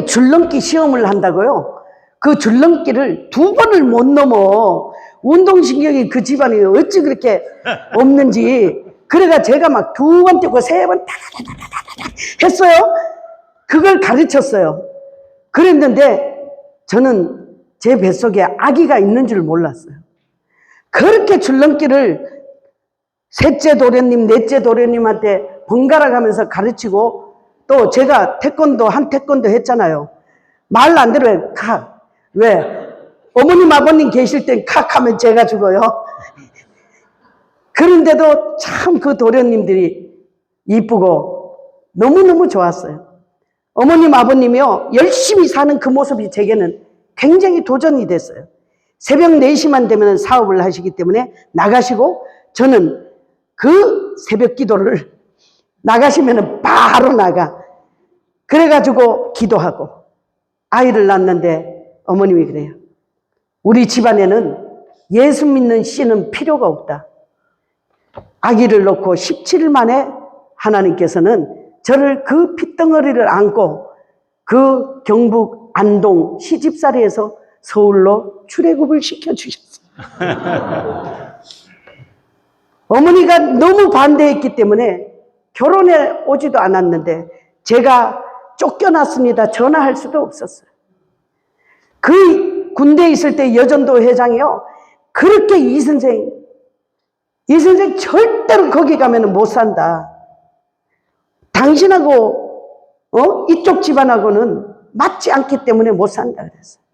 줄넘기 시험을 한다고요. 그 줄넘기를 2번을 못 넘어. 운동신경이 그 집안이 어찌 그렇게 없는지. 그래가 제가 막 2번 뛰고 3번 타다다다다다 했어요. 그걸 가르쳤어요. 그랬는데 저는 제 뱃속에 아기가 있는 줄 몰랐어요. 그렇게 줄넘기를 셋째 도련님, 넷째 도련님한테 번갈아 가면서 가르치고 또 제가 태권도 했잖아요. 말 안 들어요. 칵. 왜? 어머님, 아버님 계실 땐 칵 하면 제가 죽어요. 그런데도 참 그 도련님들이 이쁘고 너무너무 좋았어요. 어머님, 아버님이요. 열심히 사는 그 모습이 제게는 굉장히 도전이 됐어요. 새벽 4시만 되면 사업을 하시기 때문에 나가시고 저는 그 새벽 기도를 나가시면 바로 나가. 그래가지고 기도하고 아이를 낳는데 어머님이 그래요. 우리 집안에는 예수 믿는 씨는 필요가 없다. 아기를 놓고 17일 만에 하나님께서는 저를 그 핏덩어리를 안고 그 경북 안동 시집살이에서 서울로 출애굽을 시켜주셨어요. 어머니가 너무 반대했기 때문에 결혼해 오지도 않았는데 제가 쫓겨났습니다. 전화할 수도 없었어요. 그 군대에 있을 때 여전도 회장이요. 그렇게 이 선생 절대로 거기 가면 못 산다. 당신하고 이쪽 집안하고는 맞지 않기 때문에 못 산다 그랬어요.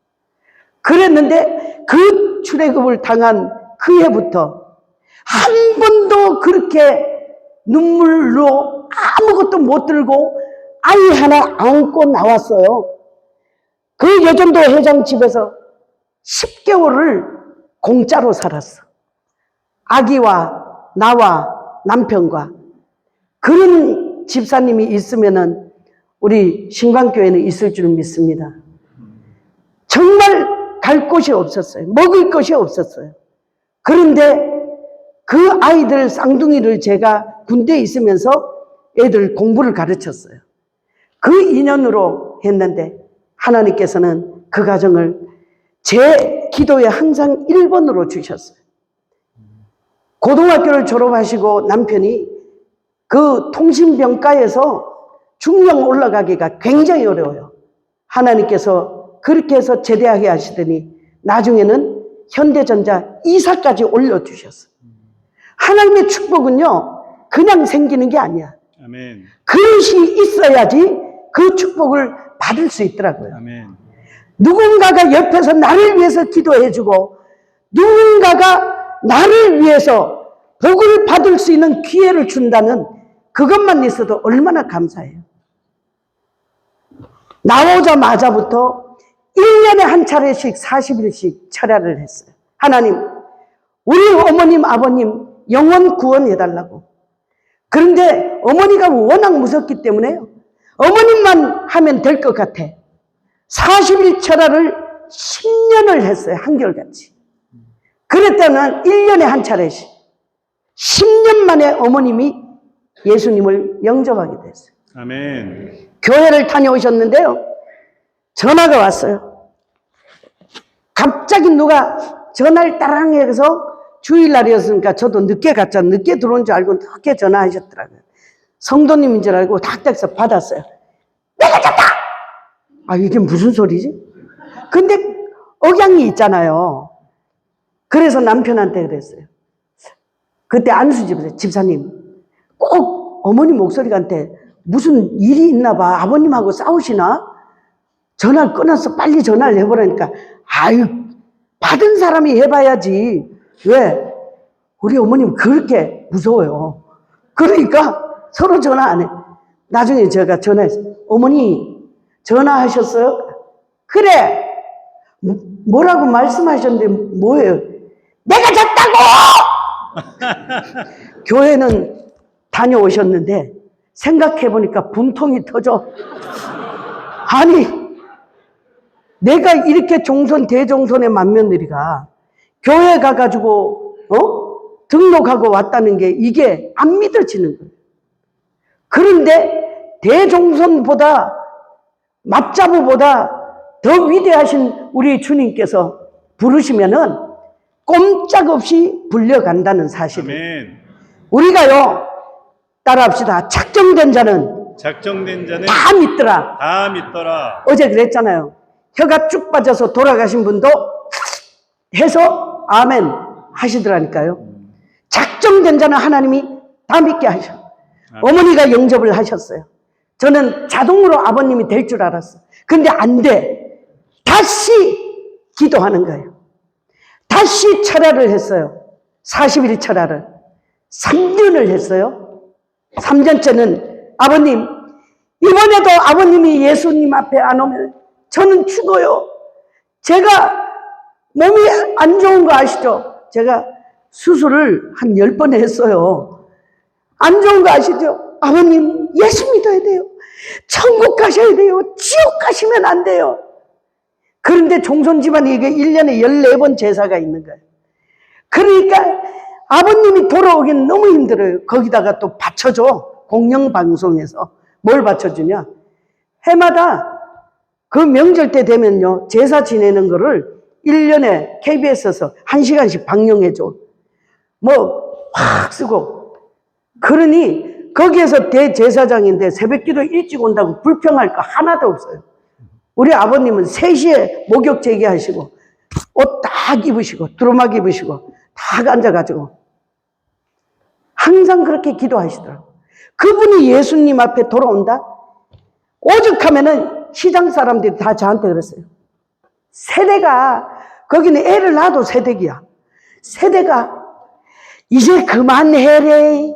그랬는데 그 출애굽을 당한 그 해부터 한 번도 그렇게 눈물로 아무것도 못 들고 아이 하나 안고 나왔어요. 그 여전도 회장 집에서 10개월을 공짜로 살았어. 아기와 나와 남편과. 그런 집사님이 있으면은 우리 신광교회는 있을 줄 믿습니다. 정말 갈 곳이 없었어요. 먹을 것이 없었어요. 그런데 그 아이들 쌍둥이를 제가 군대에 있으면서 애들 공부를 가르쳤어요. 그 인연으로 했는데 하나님께서는 그 가정을 제 기도에 항상 1번으로 주셨어요. 고등학교를 졸업하시고 남편이 그 통신병과에서 중령 올라가기가 굉장히 어려워요. 하나님께서 그렇게 해서 제대하게 하시더니 나중에는 현대전자 이사까지 올려주셨어요. 하나님의 축복은요, 그냥 생기는 게 아니야. 아멘. 그릇이 있어야지 그 축복을 받을 수 있더라고요. 아멘. 누군가가 옆에서 나를 위해서 기도해주고 누군가가 나를 위해서 복을 받을 수 있는 기회를 준다면 그것만 있어도 얼마나 감사해요. 나오자마자부터 1년에 한 차례씩 40일씩 철야를 했어요. 하나님, 우리 어머님, 아버님 영원 구원해달라고. 그런데 어머니가 워낙 무섭기 때문에 어머님만 하면 될 것 같아. 40일 철야를 10년을 했어요. 한결같이. 그랬다면 1년에 한 차례씩. 10년 만에 어머님이 예수님을 영접하게 됐어요. 아멘. 교회를 다녀오셨는데요. 전화가 왔어요. 갑자기 누가 전화를 따랑 해서 주일날이었으니까 저도 늦게 갔잖아요. 늦게 들어온 줄 알고 늦게 전화하셨더라고요. 성도님인 줄 알고 탁탁해서 받았어요. 내가 졌다! 아, 이게 무슨 소리지? 근데 억양이 있잖아요. 그래서 남편한테 그랬어요. 그때 안수집에서 집사님, 꼭 어머니 목소리한테 무슨 일이 있나 봐. 아버님하고 싸우시나? 전화를 끊어서 빨리 전화를 해보라니까. 아유, 받은 사람이 해봐야지. 왜? 우리 어머님 그렇게 무서워요. 그러니까 서로 전화 안 해. 나중에 제가 전화했어요. 어머니 전화하셨어요? 그래. 뭐라고 말씀하셨는데 뭐예요? 내가 졌다고! 교회는 다녀오셨는데 생각해보니까 분통이 터져. 아니, 내가 이렇게 종손 대종손의 맏며느리가 교회 가가지고 등록하고 왔다는 게 이게 안 믿어지는 거예요. 그런데 대종손보다 맏자부보다 더 위대하신 우리 주님께서 부르시면은 꼼짝없이 불려간다는 사실을 아멘. 우리가요 따라합시다. 작정된 자는 작정된 자는 다 믿더라. 다 믿더라. 어제 그랬잖아요. 혀가 쭉 빠져서 돌아가신 분도 해서 아멘 하시더라니까요. 작정된 자는 하나님이 다 믿게 하셔. 어머니가 영접을 하셨어요. 저는 자동으로 아버님이 될 줄 알았어요. 근데 안 돼. 다시 기도하는 거예요. 다시 철야를 했어요. 40일 철야를. 3년을 했어요. 3년째는 아버님, 이번에도 아버님이 예수님 앞에 안 오면 저는 죽어요. 제가 몸이 안 좋은 거 아시죠? 제가 수술을 한 10번 했어요. 안 좋은 거 아시죠? 아버님, 예수 믿어야 돼요. 천국 가셔야 돼요. 지옥 가시면 안 돼요. 그런데 종손 집안이 이게 1년에 14번 제사가 있는 거예요. 그러니까 아버님이 돌아오긴 너무 힘들어요. 거기다가 또 바쳐줘. 공영방송에서. 뭘 바쳐주냐? 해마다 그 명절 때 되면요. 제사 지내는 거를 1년에 KBS에서 1시간씩 방영해줘. 뭐 확 쓰고. 그러니 거기에서 대제사장인데 새벽기도 일찍 온다고 불평할 거 하나도 없어요. 우리 아버님은 3시에 목욕 재개하시고 옷 딱 입으시고 두루마기 입으시고 딱 앉아가지고 항상 그렇게 기도하시더라고요. 그분이 예수님 앞에 돌아온다? 오죽하면은 시장 사람들이 다 저한테 그랬어요. 세대가, 거기는 애를 낳아도 세대기야. 세대가 이제 그만해래.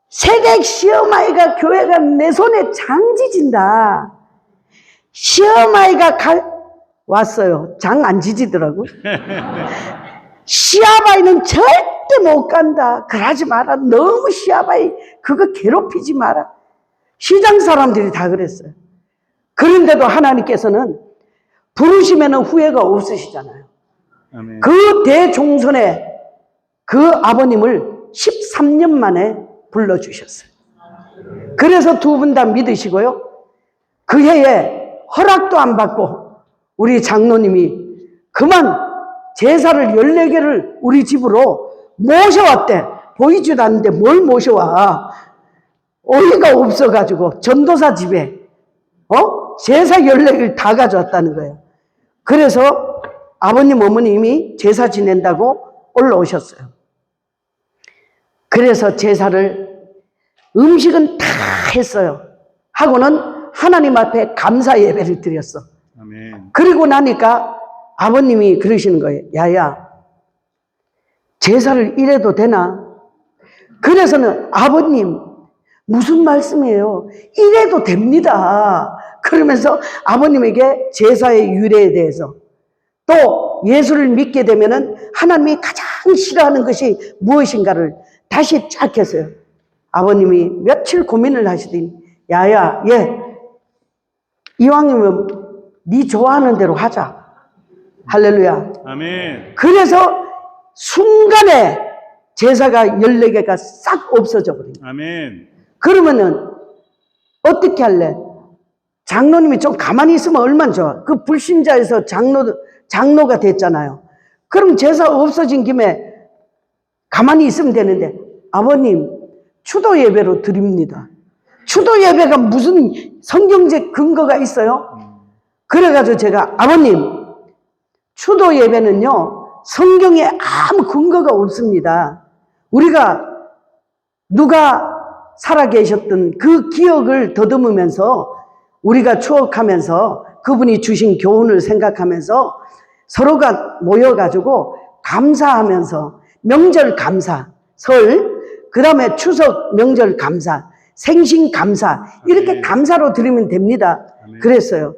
세대 시어마이가 교회가 내 손에 장지진다. 시어마이가 왔어요. 장 안 지지더라고. 시아바이는 절대 못 간다. 그러지 마라. 너무 시아바이 그거 괴롭히지 마라. 시장 사람들이 다 그랬어요. 그런데도 하나님께서는 부르시면 후회가 없으시잖아요. 아멘. 그 대종선에 그 아버님을 13년 만에 불러주셨어요. 그래서 두 분 다 믿으시고요. 그 해에 허락도 안 받고 우리 장로님이 그만 제사를 14개를 우리 집으로 모셔왔대. 보이지도 않는데 뭘 모셔와. 어이가 없어가지고 전도사 집에 제사 14개를 다 가져왔다는 거예요. 그래서 아버님 어머님이 제사 지낸다고 올라오셨어요. 그래서 제사를 음식은 다 했어요. 하고는 하나님 앞에 감사 예배를 드렸어. 아멘. 그리고 나니까 아버님이 그러시는 거예요. 야야, 제사를 이래도 되나? 그래서는 아버님 무슨 말씀이에요? 이래도 됩니다. 그러면서 아버님에게 제사의 유래에 대해서 또 예수를 믿게 되면은 하나님이 가장 싫어하는 것이 무엇인가를 다시 쫙 했어요. 아버님이 며칠 고민을 하시더니 야야, 이왕이면 네 좋아하는 대로 하자. 할렐루야. 아멘. 그래서 순간에 제사가 14개가 싹 없어져 버린 거예요. 아멘. 그러면은 어떻게 할래? 장로님이 좀 가만히 있으면 얼마나 좋아. 그 불신자에서 장로가 됐잖아요. 그럼 제사 없어진 김에 가만히 있으면 되는데 아버님 추도 예배로 드립니다. 추도 예배가 무슨 성경적 근거가 있어요? 그래가지고 제가 아버님 추도 예배는요 성경에 아무 근거가 없습니다. 우리가 누가 살아계셨던 그 기억을 더듬으면서 우리가 추억하면서 그분이 주신 교훈을 생각하면서 서로가 모여가지고 감사하면서 명절 감사, 설, 그 다음에 추석 명절 감사, 생신 감사 이렇게 아멘. 감사로 드리면 됩니다. 아멘. 그랬어요.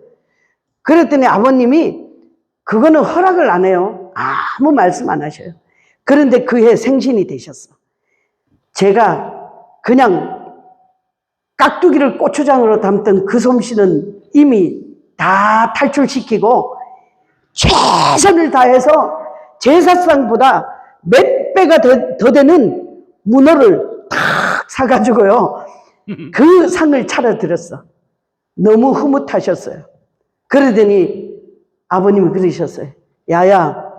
그랬더니 아버님이 그거는 허락을 안 해요. 아무 말씀 안 하셔요. 그런데 그 해 생신이 되셨어. 제가 그냥 깍두기를 고추장으로 담던 그 솜씨는 이미 다 탈출시키고 최선을 다해서 제사상보다 몇 배가 더 되는 문어를 탁 사가지고요. 그 상을 차려드렸어. 너무 흐뭇하셨어요. 그러더니 아버님이 그러셨어요. 야야,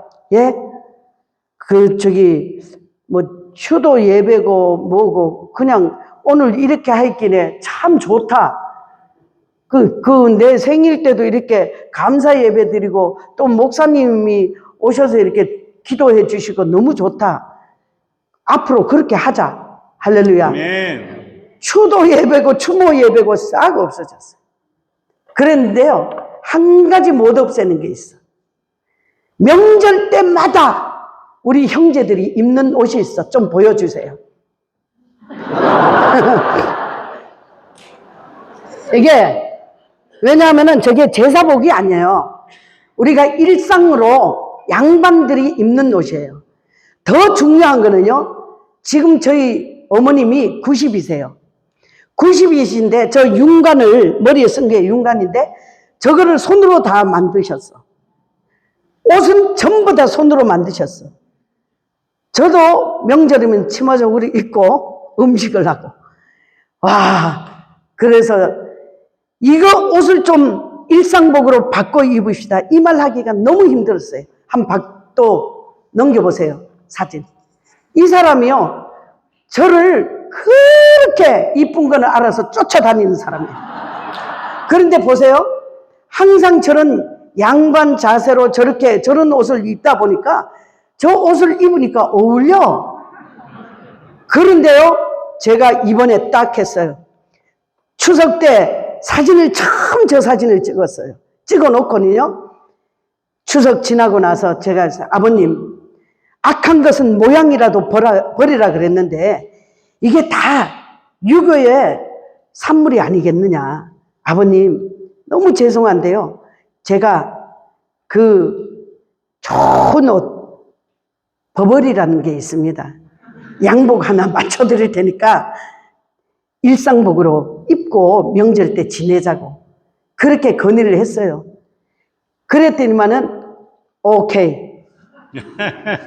휴도 예배고 뭐고 그냥 오늘 이렇게 하기에 참 좋다. 내 생일 때도 이렇게 감사 예배 드리고 또 목사님이 오셔서 이렇게 기도해 주시고 너무 좋다. 앞으로 그렇게 하자. 할렐루야. 아멘. 추도 예배고 추모 예배고 싹 없어졌어요. 그랬는데요. 한 가지 못 없애는 게 있어. 명절 때마다 우리 형제들이 입는 옷이 있어. 좀 보여주세요. 이게 왜냐하면은 저게 제사복이 아니에요. 우리가 일상으로 양반들이 입는 옷이에요. 더 중요한 거는요. 지금 저희 어머님이 90이세요. 90이신데 저 윤관을 머리에 쓴 게 윤관인데 저거를 손으로 다 만드셨어. 옷은 전부 다 손으로 만드셨어. 저도 명절이면 치마저고리 입고 음식을 하고 그래서 이거 옷을 좀 일상복으로 바꿔 입읍시다. 이 말 하기가 너무 힘들었어요. 또 넘겨보세요. 사진. 이 사람이요. 저를 그렇게 이쁜 거는 알아서 쫓아다니는 사람이에요. 그런데 보세요. 항상 저런 양반 자세로 저런 옷을 입다 보니까 저 옷을 입으니까 어울려. 그런데요. 제가 이번에 딱 했어요. 추석 때 사진을 처음 저 사진을 찍었어요. 찍어놓고는요. 추석 지나고 나서 제가 아버님 악한 것은 모양이라도 버리라 그랬는데 이게 다 유교의 산물이 아니겠느냐. 아버님 너무 죄송한데요. 제가 그 좋은 옷, 버버리라는 게 있습니다. 양복 하나 맞춰드릴 테니까 일상복으로 입고 명절 때 지내자고 그렇게 건의를 했어요. 그랬더니만은 오케이.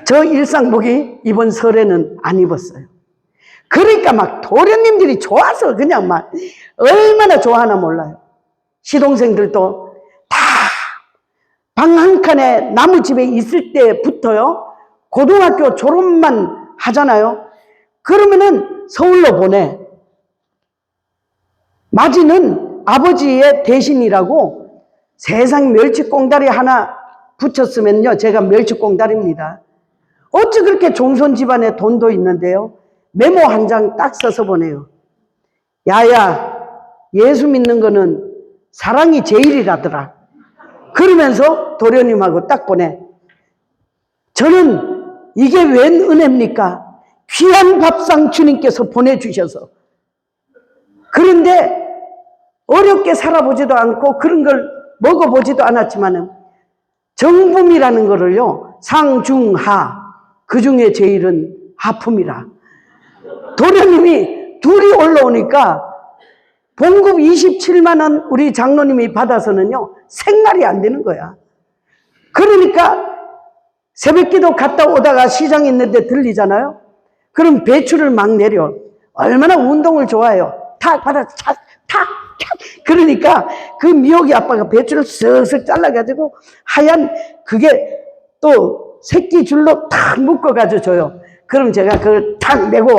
저 일상복이 이번 설에는 안 입었어요. 그러니까 막 도련님들이 좋아서 그냥 막 얼마나 좋아하나 몰라요. 시동생들도 다 방 한 칸에 나무집에 있을 때부터요, 고등학교 졸업만 하잖아요. 그러면은 서울로 보내. 맞이는 아버지의 대신이라고 세상 멸치꽁다리 하나 붙였으면요, 제가 멸치꽁다리입니다. 어찌 그렇게 종손 집안에 돈도 있는데요, 메모 한 장 딱 써서 보내요. 야야, 예수 믿는 거는 사랑이 제일이라더라. 그러면서 도련님하고 딱 보내. 저는 이게 웬 은혜입니까? 귀한 밥상 주님께서 보내주셔서. 그런데 어렵게 살아보지도 않고 그런 걸 먹어보지도 않았지만은 정품이라는 거를요, 상중하, 그 중에 제일은 하품이라. 도련님이 둘이 올라오니까 봉급 27만 원 우리 장로님이 받아서는요, 생활이 안 되는 거야. 그러니까 새벽기도 갔다 오다가 시장 있는데 들리잖아요. 그럼 배추를 막 내려. 얼마나 운동을 좋아해요. 탁 받아, 탁, 탁, 탁. 그러니까 그 미역이 아빠가 배추를 쓱쓱 잘라가지고 하얀 그게 또 새끼 줄로 탁 묶어가지고 줘요. 그럼 제가 그걸 탁 메고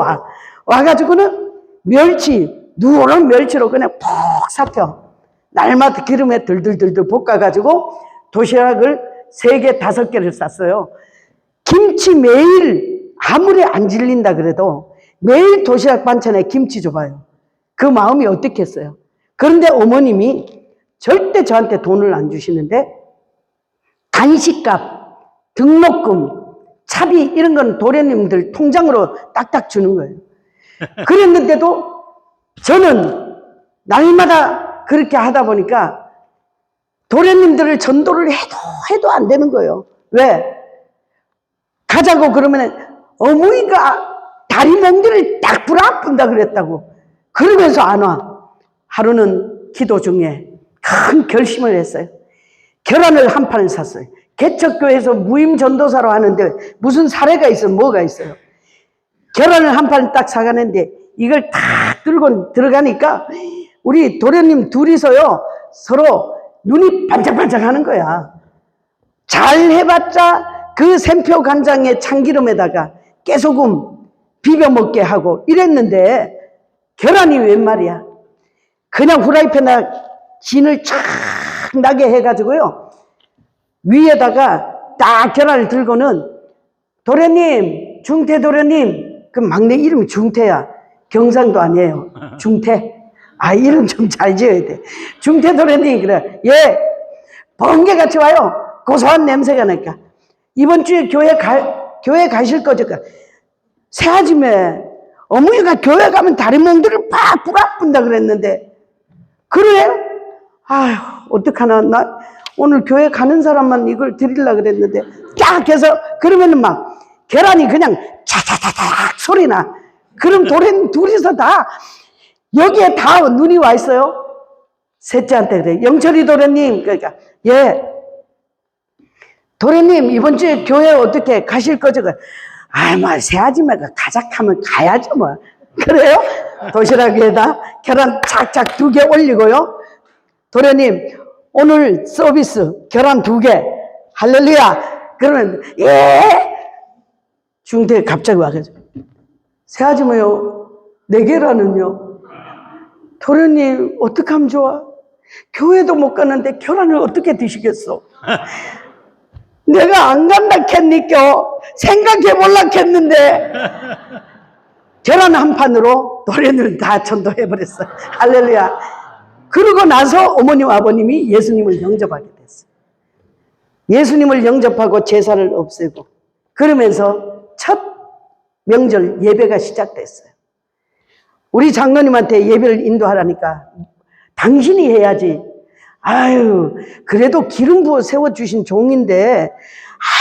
와가지고는 멸치, 누런 멸치로 그냥 푹 삭혀. 날마다 기름에 들들들들 볶아가지고 도시락을 3개, 5개를 쌌어요. 김치 매일 아무리 안 질린다 그래도 매일 도시락 반찬에 김치 줘봐요. 그 마음이 어떻겠어요? 그런데 어머님이 절대 저한테 돈을 안 주시는데 간식값, 등록금, 차비 이런 건 도련님들 통장으로 딱딱 주는 거예요. 그랬는데도 저는 날마다 그렇게 하다 보니까 도련님들을 전도를 해도 안 되는 거예요. 왜? 가자고 그러면 어머니가 다리 멍들을 딱 불아픈다 그랬다고. 그러면서 안 와. 하루는 기도 중에 큰 결심을 했어요. 계란을 한 판을 샀어요. 개척교회에서 무임 전도사로 하는데 무슨 사례가 있어요? 뭐가 있어요? 계란을 한 판 딱 사가는데 이걸 딱 들고 들어가니까 우리 도련님 둘이서요, 서로 눈이 반짝반짝 하는 거야. 잘 해봤자 그 샘표 간장에 참기름에다가 깨소금 비벼 먹게 하고 이랬는데 계란이 웬 말이야. 그냥 후라이팬에 진을 쫙 나게 해가지고요, 위에다가 딱 계란을 들고는 도련님, 중태 도련님, 그 막내 이름이 중태야. 경상도 아니에요. 중태. 아, 이름 좀 잘 지어야 돼. 중태 도련님, 그래. 예, 번개같이 와요. 고소한 냄새가 나니까. 이번 주에 교회 가실 거죠? 새아침에 어머니가 교회 가면 다리 멍들을 팍 불아픈다 그랬는데, 그래? 아휴, 어떡하나. 나 오늘 교회 가는 사람만 이걸 드리려고 그랬는데, 쫙 해서, 그러면은 막, 계란이 그냥 차차차차 소리 나. 그럼 도련님 둘이서 다, 여기에 다 눈이 와 있어요. 셋째한테 그래. 영철이 도련님. 그러니까, 예. 도련님, 이번 주에 교회 어떻게 가실 거죠? 아이, 뭐, 새아줌마가 가작하면 가야죠, 뭐. 그래요? 도시락 위에다 계란 착착 2개 올리고요. 도련님, 오늘 서비스 계란 2개. 할렐루야. 그러면, 예! 중대 갑자기 와가지고, 새아줌마요, 4개라는요. 도련님, 어떡하면 좋아? 교회도 못 가는데 계란을 어떻게 드시겠어? 내가 안 간다 했니까 생각해 볼라 했는데 계란 한 판으로 도련을 다 전도해버렸어. 할렐루야. 그러고 나서 어머님 아버님이 예수님을 영접하게 됐어요. 예수님을 영접하고 제사를 없애고 그러면서 첫 명절 예배가 시작됐어요. 우리 장로님한테 예배를 인도하라니까 당신이 해야지. 아유, 그래도 기름 부어 세워주신 종인데,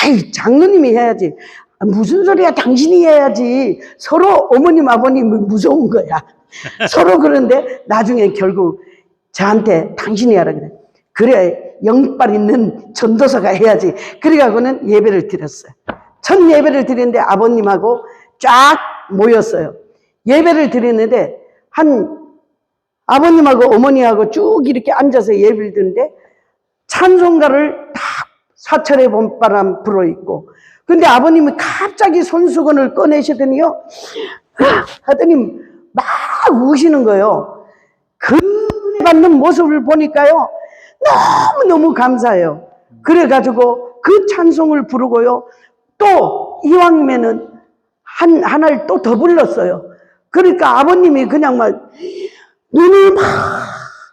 아이, 장로님이 해야지. 무슨 소리야, 당신이 해야지. 서로 어머님, 아버님은 무서운 거야. 서로 그런데 나중에 결국 저한테 당신이 하라 그래. 그래, 영빨 있는 전도사가 해야지. 그래가고는 예배를 드렸어요. 첫 예배를 드리는데 아버님하고 쫙 모였어요. 예배를 드리는데 아버님하고 어머니하고 쭉 이렇게 앉아서 예배를 드는데 찬송가를 딱 사철의 봄바람 불어있고, 근데 아버님이 갑자기 손수건을 꺼내시더니요, 하더니 막 우시는 거예요. 그 은혜 받는 모습을 보니까요, 너무너무 감사해요. 그래가지고 그 찬송을 부르고요, 또 이왕이면은 하나를 또 더 불렀어요. 그러니까 아버님이 그냥 막 눈이 막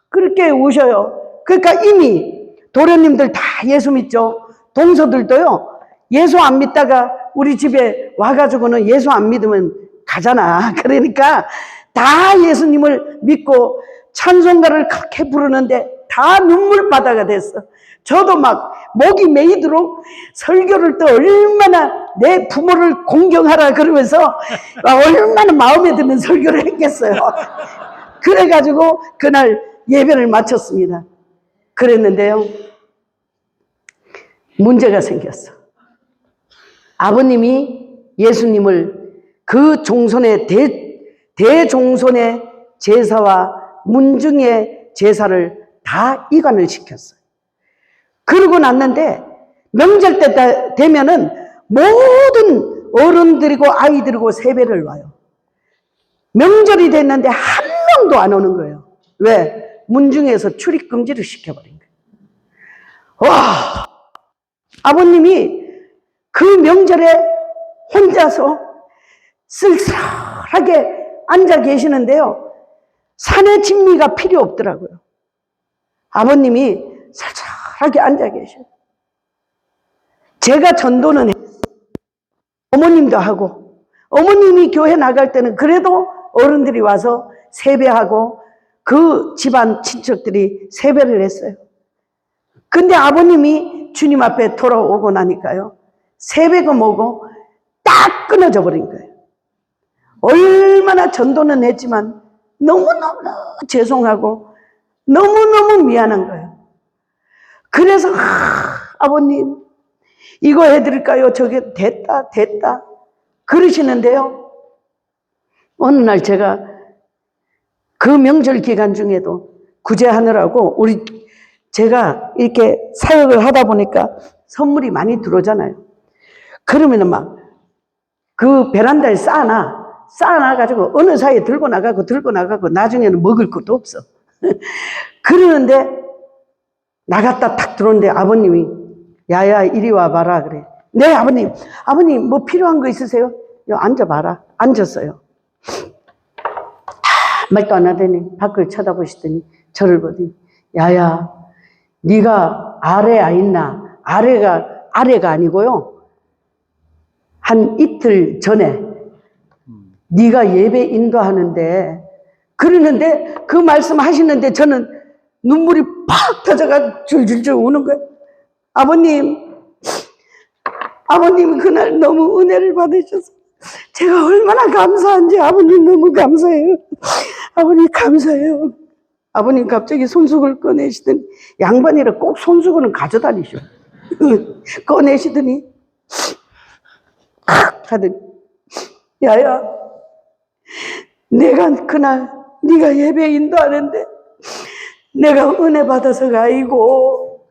그렇게 우셔요. 그러니까 이미 도련님들 다 예수 믿죠. 동서들도요, 예수 안 믿다가 우리 집에 와가지고는 예수 안 믿으면 가잖아. 그러니까 다 예수님을 믿고 찬송가를 그렇게 부르는데 다 눈물바다가 됐어. 저도 막 목이 메이도록 설교를 또 얼마나 내 부모를 공경하라 그러면서 얼마나 마음에 드는 설교를 했겠어요. 그래가지고 그날 예배를 마쳤습니다. 그랬는데요, 문제가 생겼어. 아버님이 예수님을 그 종손의 대종손의 제사와 문중의 제사를 다 이관을 시켰어요. 그러고 났는데 명절 때 되면은 모든 어른들이고 아이들이고 세배를 와요. 명절이 됐는데 한 명도 안 오는 거예요. 왜? 문중에서 출입금지를 시켜버린 거예요. 와! 아버님이 그 명절에 혼자서 쓸쓸하게 앉아 계시는데요, 산의 진미가 필요 없더라고요. 아버님이 살살하게 앉아 계셔요. 제가 전도는 했어요. 어머님도 하고, 어머님이 교회 나갈 때는 그래도 어른들이 와서 세배하고 그 집안 친척들이 세배를 했어요. 근데 아버님이 주님 앞에 돌아오고 나니까요, 세배가 뭐고 딱 끊어져 버린 거예요. 얼마나 전도는 했지만 너무너무 죄송하고 너무너무 미안한 거예요. 그래서 아버님 이거 해드릴까요? 저게 됐다 그러시는데요, 어느 날 제가 그 명절 기간 중에도 구제하느라고 제가 이렇게 사역을 하다 보니까 선물이 많이 들어오잖아요. 그러면은 막 그 베란다에 쌓아놔가지고 어느 사이에 들고 나가고 나중에는 먹을 것도 없어. 그러는데 나갔다 탁 들어오는데 아버님이 야야 이리 와봐라 그래. 네 아버님 뭐 필요한 거 있으세요? 앉아봐라. 앉았어요. 말도 안 하더니 밖을 쳐다보시더니 저를 보더니 야야 네가 아래 있나? 아래가 아니고요, 한 이틀 전에 네가 예배 인도하는데 그러는데 그 말씀 하시는데 저는 눈물이 팍 터져가 줄줄줄 우는 거예요. 아버님 그날 너무 은혜를 받으셔서 제가 얼마나 감사한지 아버님 너무 감사해요. 아버님 감사해요. 아버님 갑자기 손수건을 꺼내시더니 양반이라 꼭 손수건을 가져다니셔. 꺼내시더니 하더니 야야 내가 그날 네가 예배 인도하는데 내가 은혜 받아서가 아니고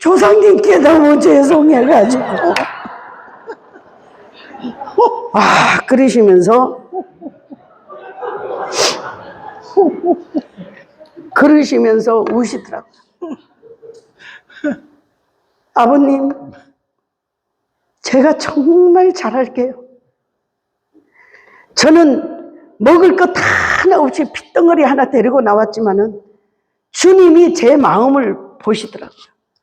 조상님께 너무 죄송해가지고 그러시면서 우시더라고요. 아버님 제가 정말 잘할게요. 저는 먹을 것 하나 없이 핏덩어리 하나 데리고 나왔지만은 주님이 제 마음을 보시더라고요.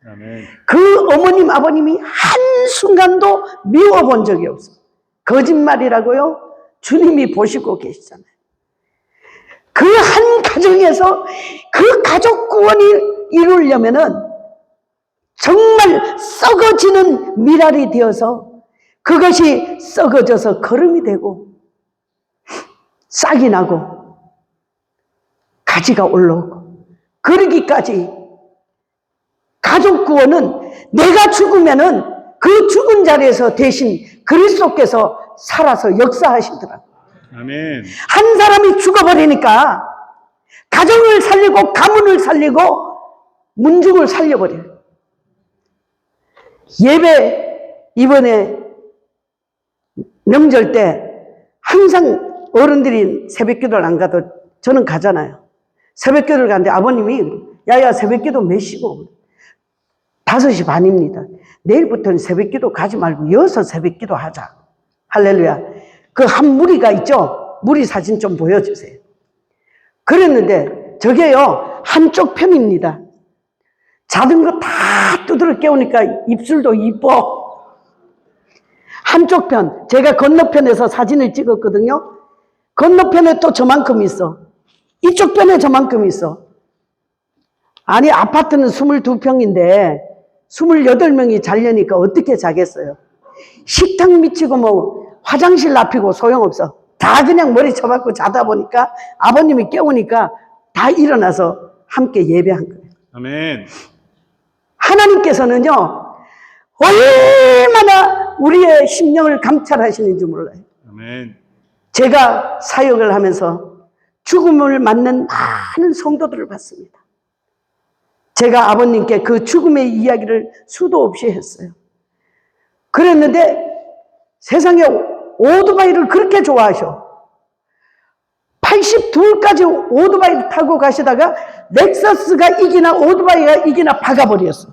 아멘. 그 어머님 아버님이 한순간도 미워본 적이 없어요. 거짓말이라고요? 주님이 보시고 계시잖아요. 그 한 가정에서 그 가족 구원이 이루려면은 정말 썩어지는 미랄이 되어서 그것이 썩어져서 거름이 되고 싹이 나고 가지가 올라오고 그러기까지 가족 구원은 내가 죽으면은 그 죽은 자리에서 대신 그리스도께서 살아서 역사하시더라고요. 아멘. 한 사람이 죽어버리니까 가정을 살리고 가문을 살리고 문중을 살려버려요. 예배 이번에 명절 때 항상 어른들이 새벽기도를 안 가도 저는 가잖아요. 새벽기도를 가는데 아버님이 야야 새벽기도 몇 시고 5시 반입니다. 내일부터는 새벽기도 가지 말고 여기서 새벽기도 하자. 할렐루야. 그 한 무리가 있죠. 무리 사진 좀 보여주세요. 그랬는데 저게요 한쪽 편입니다. 자던 거 다 두드러 깨우니까 입술도 이뻐. 한쪽 편. 제가 건너편에서 사진을 찍었거든요. 건너편에 또 저만큼 있어. 이쪽 편에 저만큼 있어. 아니 아파트는 22평인데 28명이 자려니까 어떻게 자겠어요. 식탁 미치고 뭐 화장실 납히고 소용없어. 다 그냥 머리 쳐박고 자다 보니까 아버님이 깨우니까 다 일어나서 함께 예배한 거예요. 아멘. 하나님께서는요 얼마나 우리의 심령을 감찰하시는지 몰라요. 아멘. 제가 사역을 하면서 죽음을 맞는 많은 성도들을 봤습니다. 제가 아버님께 그 죽음의 이야기를 수도 없이 했어요. 그랬는데 세상에 오토바이를 그렇게 좋아하셔. 82까지 오토바이를 타고 가시다가 렉서스가 이기나 오토바이가 이기나 박아버렸어.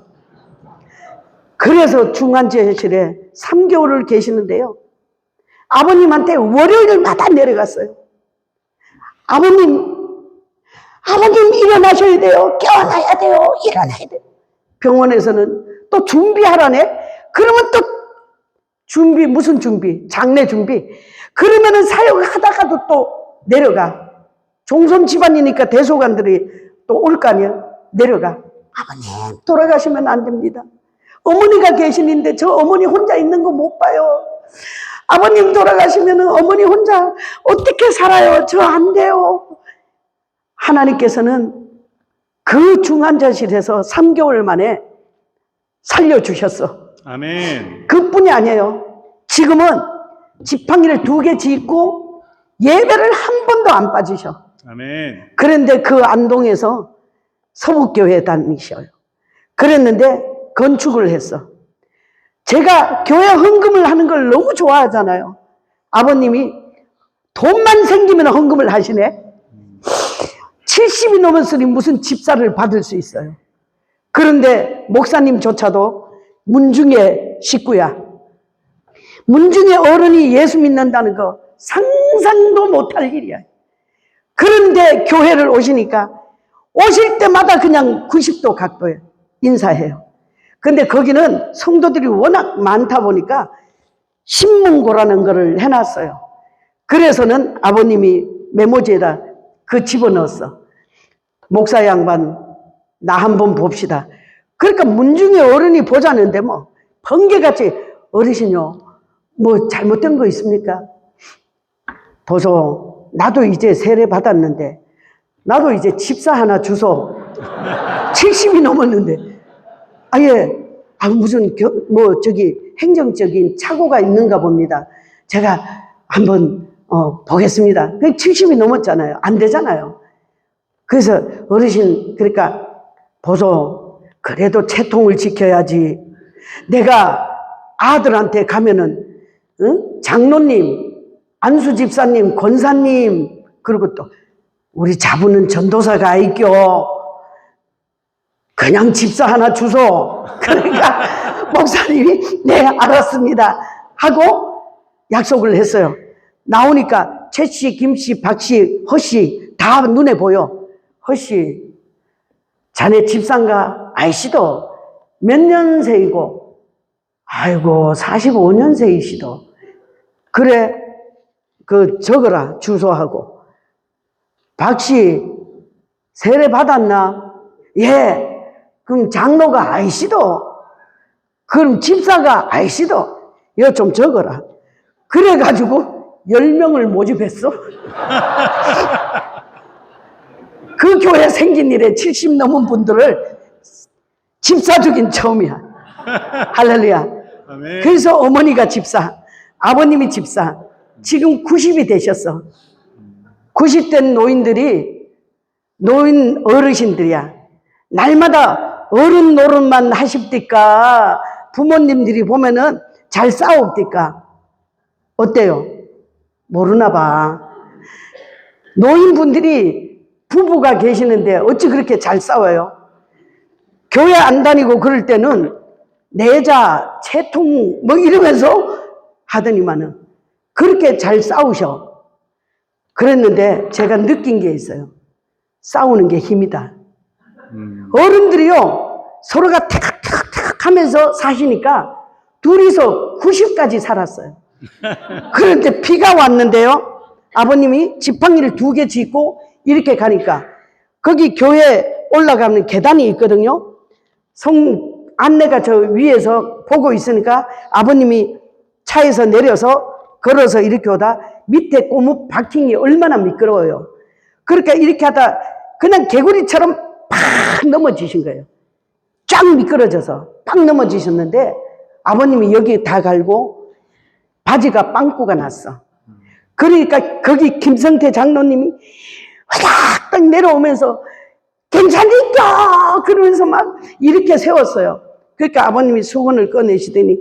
그래서 중환자실에 3개월을 계시는데요. 아버님한테 월요일마다 내려갔어요. 아버님 일어나셔야 돼요. 깨어나야 돼요. 일어나야 돼요. 병원에서는 또 준비하라네. 그러면 또 준비, 무슨 준비? 장례 준비. 그러면은 사역하다가도 또 내려가. 종손 집안이니까 대소관들이 또 올 거 아니야. 내려가. 아버님 돌아가시면 안 됩니다. 어머니가 계시는데 저 어머니 혼자 있는 거 못 봐요. 아버님 돌아가시면 어머니 혼자 어떻게 살아요? 저 안 돼요. 하나님께서는 그 중환자실에서 3개월 만에 살려주셨어. 아멘. 그뿐이 아니에요. 지금은 지팡이를 2개 짚고 예배를 한 번도 안 빠지셔. 아멘. 그런데 그 안동에서 서북교회 다니셔요. 그랬는데 건축을 했어. 제가 교회 헌금을 하는 걸 너무 좋아하잖아요. 아버님이 돈만 생기면 헌금을 하시네. 70이 넘었으니 무슨 집사를 받을 수 있어요. 그런데 목사님조차도 문중의 식구야. 문중의 어른이 예수 믿는다는 거 상상도 못할 일이야. 그런데 교회를 오시니까 오실 때마다 그냥 90도 각도에 인사해요. 근데 거기는 성도들이 워낙 많다 보니까 신문고라는 거를 해놨어요. 그래서는 아버님이 메모지에다 그 집어넣었어. 목사 양반 나 한번 봅시다. 그러니까 문중의 어른이 보자는데 뭐 번개같이 어르신요 뭐 잘못된 거 있습니까? 보소 나도 이제 세례 받았는데 나도 이제 집사 하나 주소. 70이 넘었는데 아예 무슨 행정적인 착오가 있는가 봅니다. 제가 한번 보겠습니다. 70이 넘었잖아요. 안 되잖아요. 그래서 어르신 그러니까 보소 그래도 채통을 지켜야지. 내가 아들한테 가면은 장로님, 안수 집사님, 권사님 그리고 또 우리 자부는 전도사가 있겨. 그냥 집사 하나 주소. 그러니까 목사님이 네 알았습니다 하고 약속을 했어요. 나오니까 최씨, 김씨, 박씨, 허씨 다 눈에 보여. 허씨 자네 집사인가? 아이씨도 몇 년생이고 아이고 45년생이시도 그래 그 적어라 주소하고 박씨 세례 받았나? 예 그럼 장로가 아이시도, 그럼 집사가 아이시도, 이거 좀 적어라. 그래가지고 10명을 모집했어. 그 교회 생긴 일에 70 넘은 분들을 집사 주긴 처음이야. 할렐루야. 아멘. 그래서 어머니가 집사, 아버님이 집사, 지금 90이 되셨어. 90된 노인 어르신들이야. 날마다 어른 노릇만 하십니까? 부모님들이 보면은 잘 싸웁니까? 어때요? 모르나 봐. 노인분들이 부부가 계시는데 어찌 그렇게 잘 싸워요? 교회 안 다니고 그럴 때는 내자, 채통 뭐 이러면서 하더니만은 그렇게 잘 싸우셔. 그랬는데 제가 느낀 게 있어요. 싸우는 게 힘이다. 어른들이요, 서로가 탁탁탁 하면서 사시니까 둘이서 90까지 살았어요. 그런데 비가 왔는데요, 아버님이 지팡이를 2개 짚고 이렇게 가니까 거기 교회 올라가면 계단이 있거든요. 안내가 저 위에서 보고 있으니까 아버님이 차에서 내려서 걸어서 이렇게 오다 밑에 고무 바킹이 얼마나 미끄러워요. 그러니까 이렇게 하다 그냥 개구리처럼 팍 넘어지신 거예요. 쫙 미끄러져서 팍 넘어지셨는데 아버님이 여기 다 갈고 바지가 빵꾸가 났어. 그러니까 거기 김성태 장로님이 화닥 딱 내려오면서 괜찮니까? 그러면서 막 이렇게 세웠어요. 그러니까 아버님이 수건을 꺼내시더니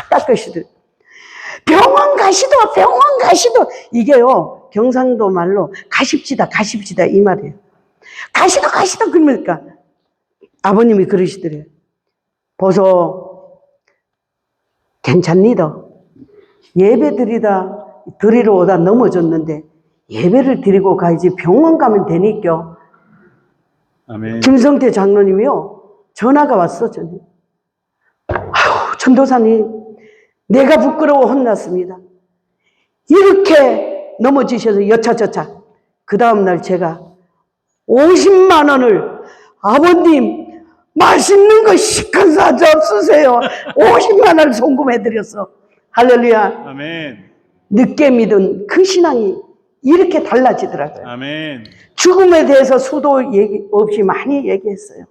닦으시더니 병원 가시도 이게요 경상도 말로 가십시다 이 말이에요. 가시도 그러니까 아버님이 그러시더래요. 보소 괜찮니다. 예배 드리러 오다 넘어졌는데 예배를 드리고 가야지 병원 가면 되니까. 아멘. 김성태 장로님이요 전화가 왔어. 저는 아유 전도사님 내가 부끄러워 혼났습니다. 이렇게 넘어지셔서 여차저차 그 다음날 제가 50만 원을 아버님 맛있는 거 시큰 사주세요. 50만 원을 송금해드렸어. 할렐루야. 아멘. 늦게 믿은 그 신앙이 이렇게 달라지더라고요. 아멘. 죽음에 대해서 수도 얘기 없이 많이 얘기했어요.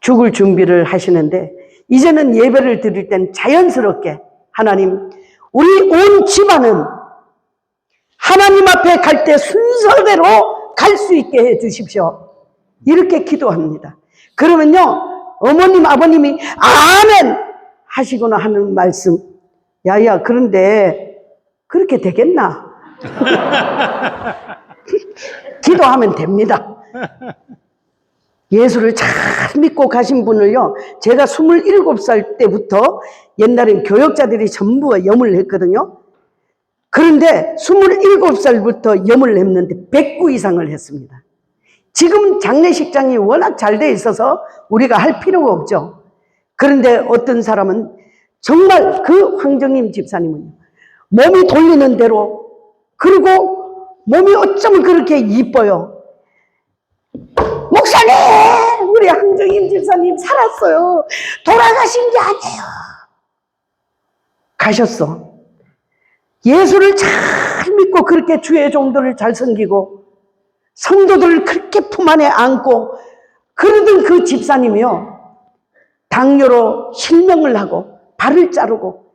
죽을 준비를 하시는데 이제는 예배를 드릴 땐 자연스럽게 하나님 우리 온 집안은 하나님 앞에 갈 때 순서대로 갈 수 있게 해 주십시오. 이렇게 기도합니다. 그러면요 어머님 아버님이 아멘 하시거나 하는 말씀 야야 그런데 그렇게 되겠나? 기도하면 됩니다. 예수를 잘 믿고 가신 분을요 제가 27살 때부터 옛날엔 교역자들이 전부 염을 했거든요. 그런데 27살부터 염을 했는데 109 이상을 했습니다. 지금 장례식장이 워낙 잘 돼 있어서 우리가 할 필요가 없죠. 그런데 어떤 사람은 정말 그 황정임 집사님은요 몸이 돌리는 대로 그리고 몸이 어쩌면 그렇게 이뻐요. 목사님 우리 황정임 집사님 살았어요. 돌아가신 게 아니에요. 가셨어. 예수를 잘 믿고 그렇게 주의 종들을 잘 섬기고 성도들을 그렇게 품 안에 안고 그러던 그 집사님이요 당뇨로 실명을 하고 발을 자르고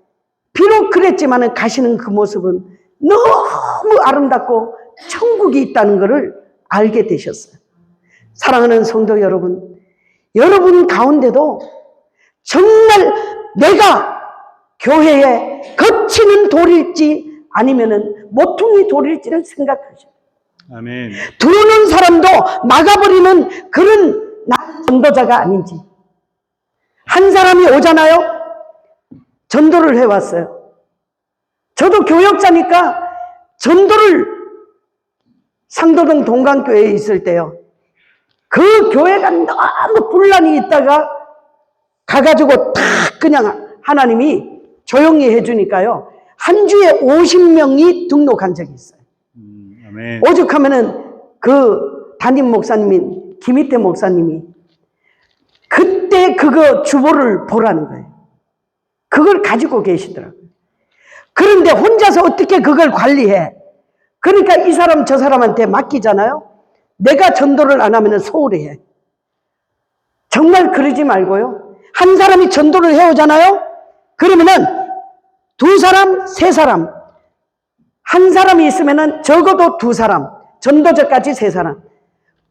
비록 그랬지만 가시는 그 모습은 너무 아름답고 천국이 있다는 것을 알게 되셨어요. 사랑하는 성도 여러분, 여러분 가운데도 정말 내가 교회에 거치는 돌일지 아니면은 모퉁이 돌일지를 생각하셔요. 아멘. 들어오는 사람도 막아버리는 그런 전도자가 아닌지. 한 사람이 오잖아요. 전도를 해왔어요. 저도 교역자니까 전도를 상도동 동강교회에 있을 때요. 그 교회가 너무 분란이 있다가 가가지고 딱 그냥 하나님이 조용히 해주니까요. 한 주에 50명이 등록한 적이 있어요. 아멘. 오죽하면은 그 담임 목사님인 김희태 목사님이 그때 그거 주보를 보라는 거예요. 그걸 가지고 계시더라고요. 그런데 혼자서 어떻게 그걸 관리해? 그러니까 이 사람 저 사람한테 맡기잖아요. 내가 전도를 안 하면 소홀해. 정말 그러지 말고요. 한 사람이 전도를 해오잖아요. 그러면은 두 사람, 세 사람, 한 사람이 있으면은 적어도 두 사람, 전도자까지 세 사람.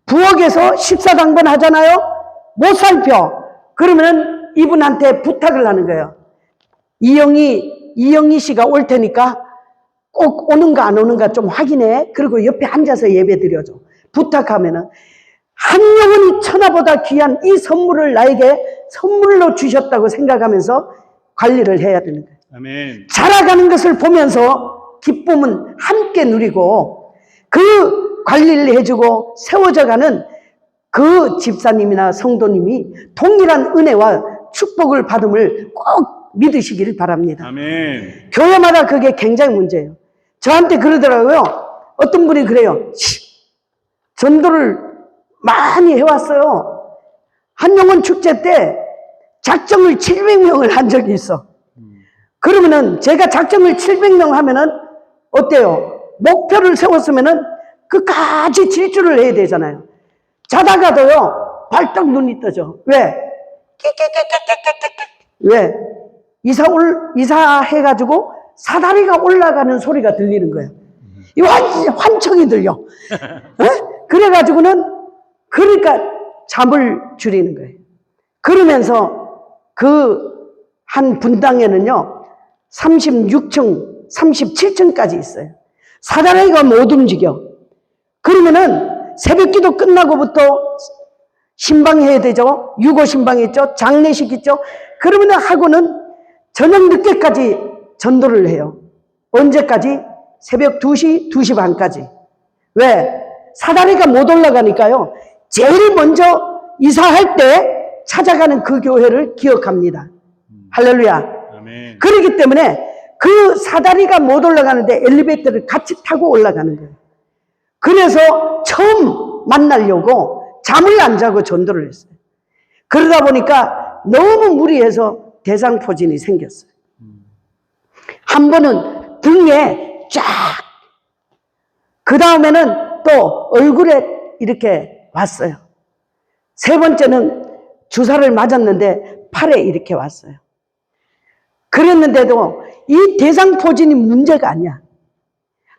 부엌에서 식사당번 하잖아요. 못 살펴. 그러면은 이분한테 부탁을 하는 거예요. 이영희 씨가 올 테니까 꼭 오는가 안 오는가 좀 확인해. 그리고 옆에 앉아서 예배 드려줘. 부탁하면은 한 영혼이 천하보다 귀한 이 선물을 나에게 선물로 주셨다고 생각하면서 관리를 해야 되는 거예요. 아멘. 자라가는 것을 보면서 기쁨은 함께 누리고 그 관리를 해주고 세워져가는 그 집사님이나 성도님이 동일한 은혜와 축복을 받음을 꼭 믿으시길 바랍니다. 아멘. 교회마다 그게 굉장히 문제예요. 저한테 그러더라고요. 어떤 분이 그래요. 전도를 많이 해왔어요. 한영원 축제 때 작정을 700명을 한 적이 있어. 그러면은 제가 작정을 700명 하면은 어때요? 목표를 세웠으면은 끝까지 질주를 해야 되잖아요. 자다가도요, 발떡 눈이 떠져. 왜? 왜? 이사해가지고 사다리가 올라가는 소리가 들리는 거예요. 이 환청이 들려. 그래가지고는, 그러니까 잠을 줄이는 거예요. 그러면서 그 한 분당에는요, 36층, 37층까지 있어요. 사다리가 못 움직여. 그러면은 새벽 기도 끝나고부터 신방해야 되죠. 유고 신방 있죠. 장례식 있죠. 그러면은 하고는 저녁 늦게까지 전도를 해요. 언제까지? 새벽 2시, 2시 반까지. 왜? 사다리가 못 올라가니까요. 제일 먼저 이사할 때 찾아가는 그 교회를 기억합니다. 할렐루야. 아멘. 그렇기 때문에 그 사다리가 못 올라가는데 엘리베이터를 같이 타고 올라가는 거예요. 그래서 처음 만나려고 잠을 안 자고 전도를 했어요. 그러다 보니까 너무 무리해서 대상포진이 생겼어요. 한 번은 등에 쫙, 그 다음에는 또 얼굴에 이렇게 왔어요. 세 번째는 주사를 맞았는데 팔에 이렇게 왔어요. 그랬는데도 이 대상포진이 문제가 아니야.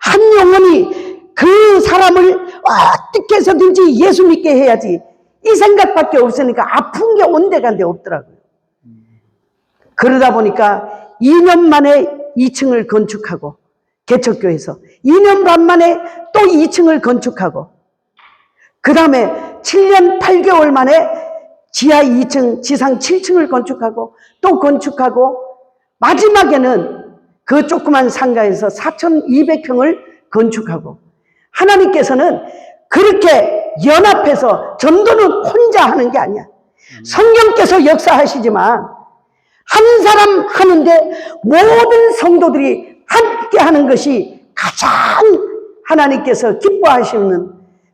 한 영혼이 그 사람을 어떻게 해서든지 예수 믿게 해야지, 이 생각밖에 없으니까 아픈 게 온데간데 없더라고요. 그러다 보니까 2년 만에 2층을 건축하고, 개척교회에서 2년 반 만에 또 2층을 건축하고, 그 다음에 7년 8개월 만에 지하 2층, 지상 7층을 건축하고, 또 건축하고, 마지막에는 그 조그만 상가에서 4,200평을 건축하고, 하나님께서는 그렇게 연합해서, 전도는 혼자 하는 게 아니야. 성령께서 역사하시지만 한 사람 하는데 모든 성도들이 함께 하는 것이 가장 하나님께서 기뻐하시는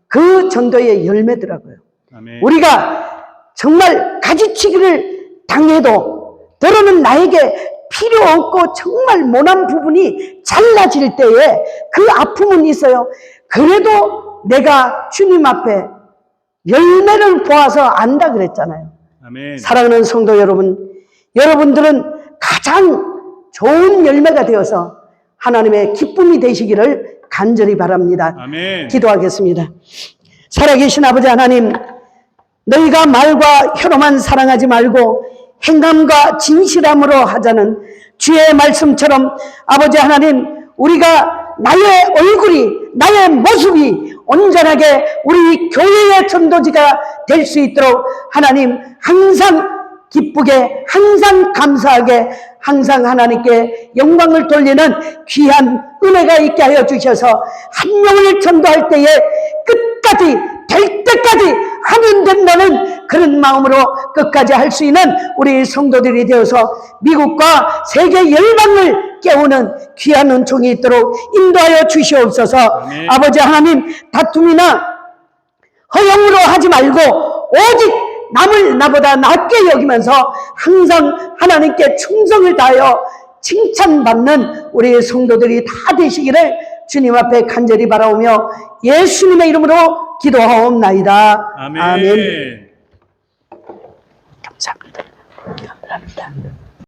그 전도의 열매더라고요. 아멘. 우리가 정말 가지치기를 당해도 더러는 나에게 필요 없고 정말 모난 부분이 잘라질 때에 그 아픔은 있어요. 그래도 내가 주님 앞에 열매를 보아서 안다 그랬잖아요. 아멘. 사랑하는 성도 여러분, 여러분들은 가장 좋은 열매가 되어서 하나님의 기쁨이 되시기를 간절히 바랍니다. 아멘. 기도하겠습니다. 살아계신 아버지 하나님, 너희가 말과 혀로만 사랑하지 말고 행함과 진실함으로 하자는 주의 말씀처럼 아버지 하나님, 우리가 나의 얼굴이, 나의 모습이 온전하게 우리 교회의 전도지가 될 수 있도록 하나님 항상 기쁘게, 항상 감사하게, 항상 하나님께 영광을 돌리는 귀한 은혜가 있게 하여 주셔서 한 영혼을 전도할 때에 끝까지, 될 때까지 하면 된다는 그런 마음으로 끝까지 할 수 있는 우리 성도들이 되어서 미국과 세계 열방을 깨우는 귀한 은총이 있도록 인도하여 주시옵소서. 아버지 하나님, 다툼이나 허영으로 하지 말고 오직 남을 나보다 낮게 여기면서 항상 하나님께 충성을 다하여 칭찬받는 우리 성도들이 다 되시기를 주님 앞에 간절히 바라오며 예수님의 이름으로 기도하옵나이다. 아멘. 감사합니다. 감사합니다.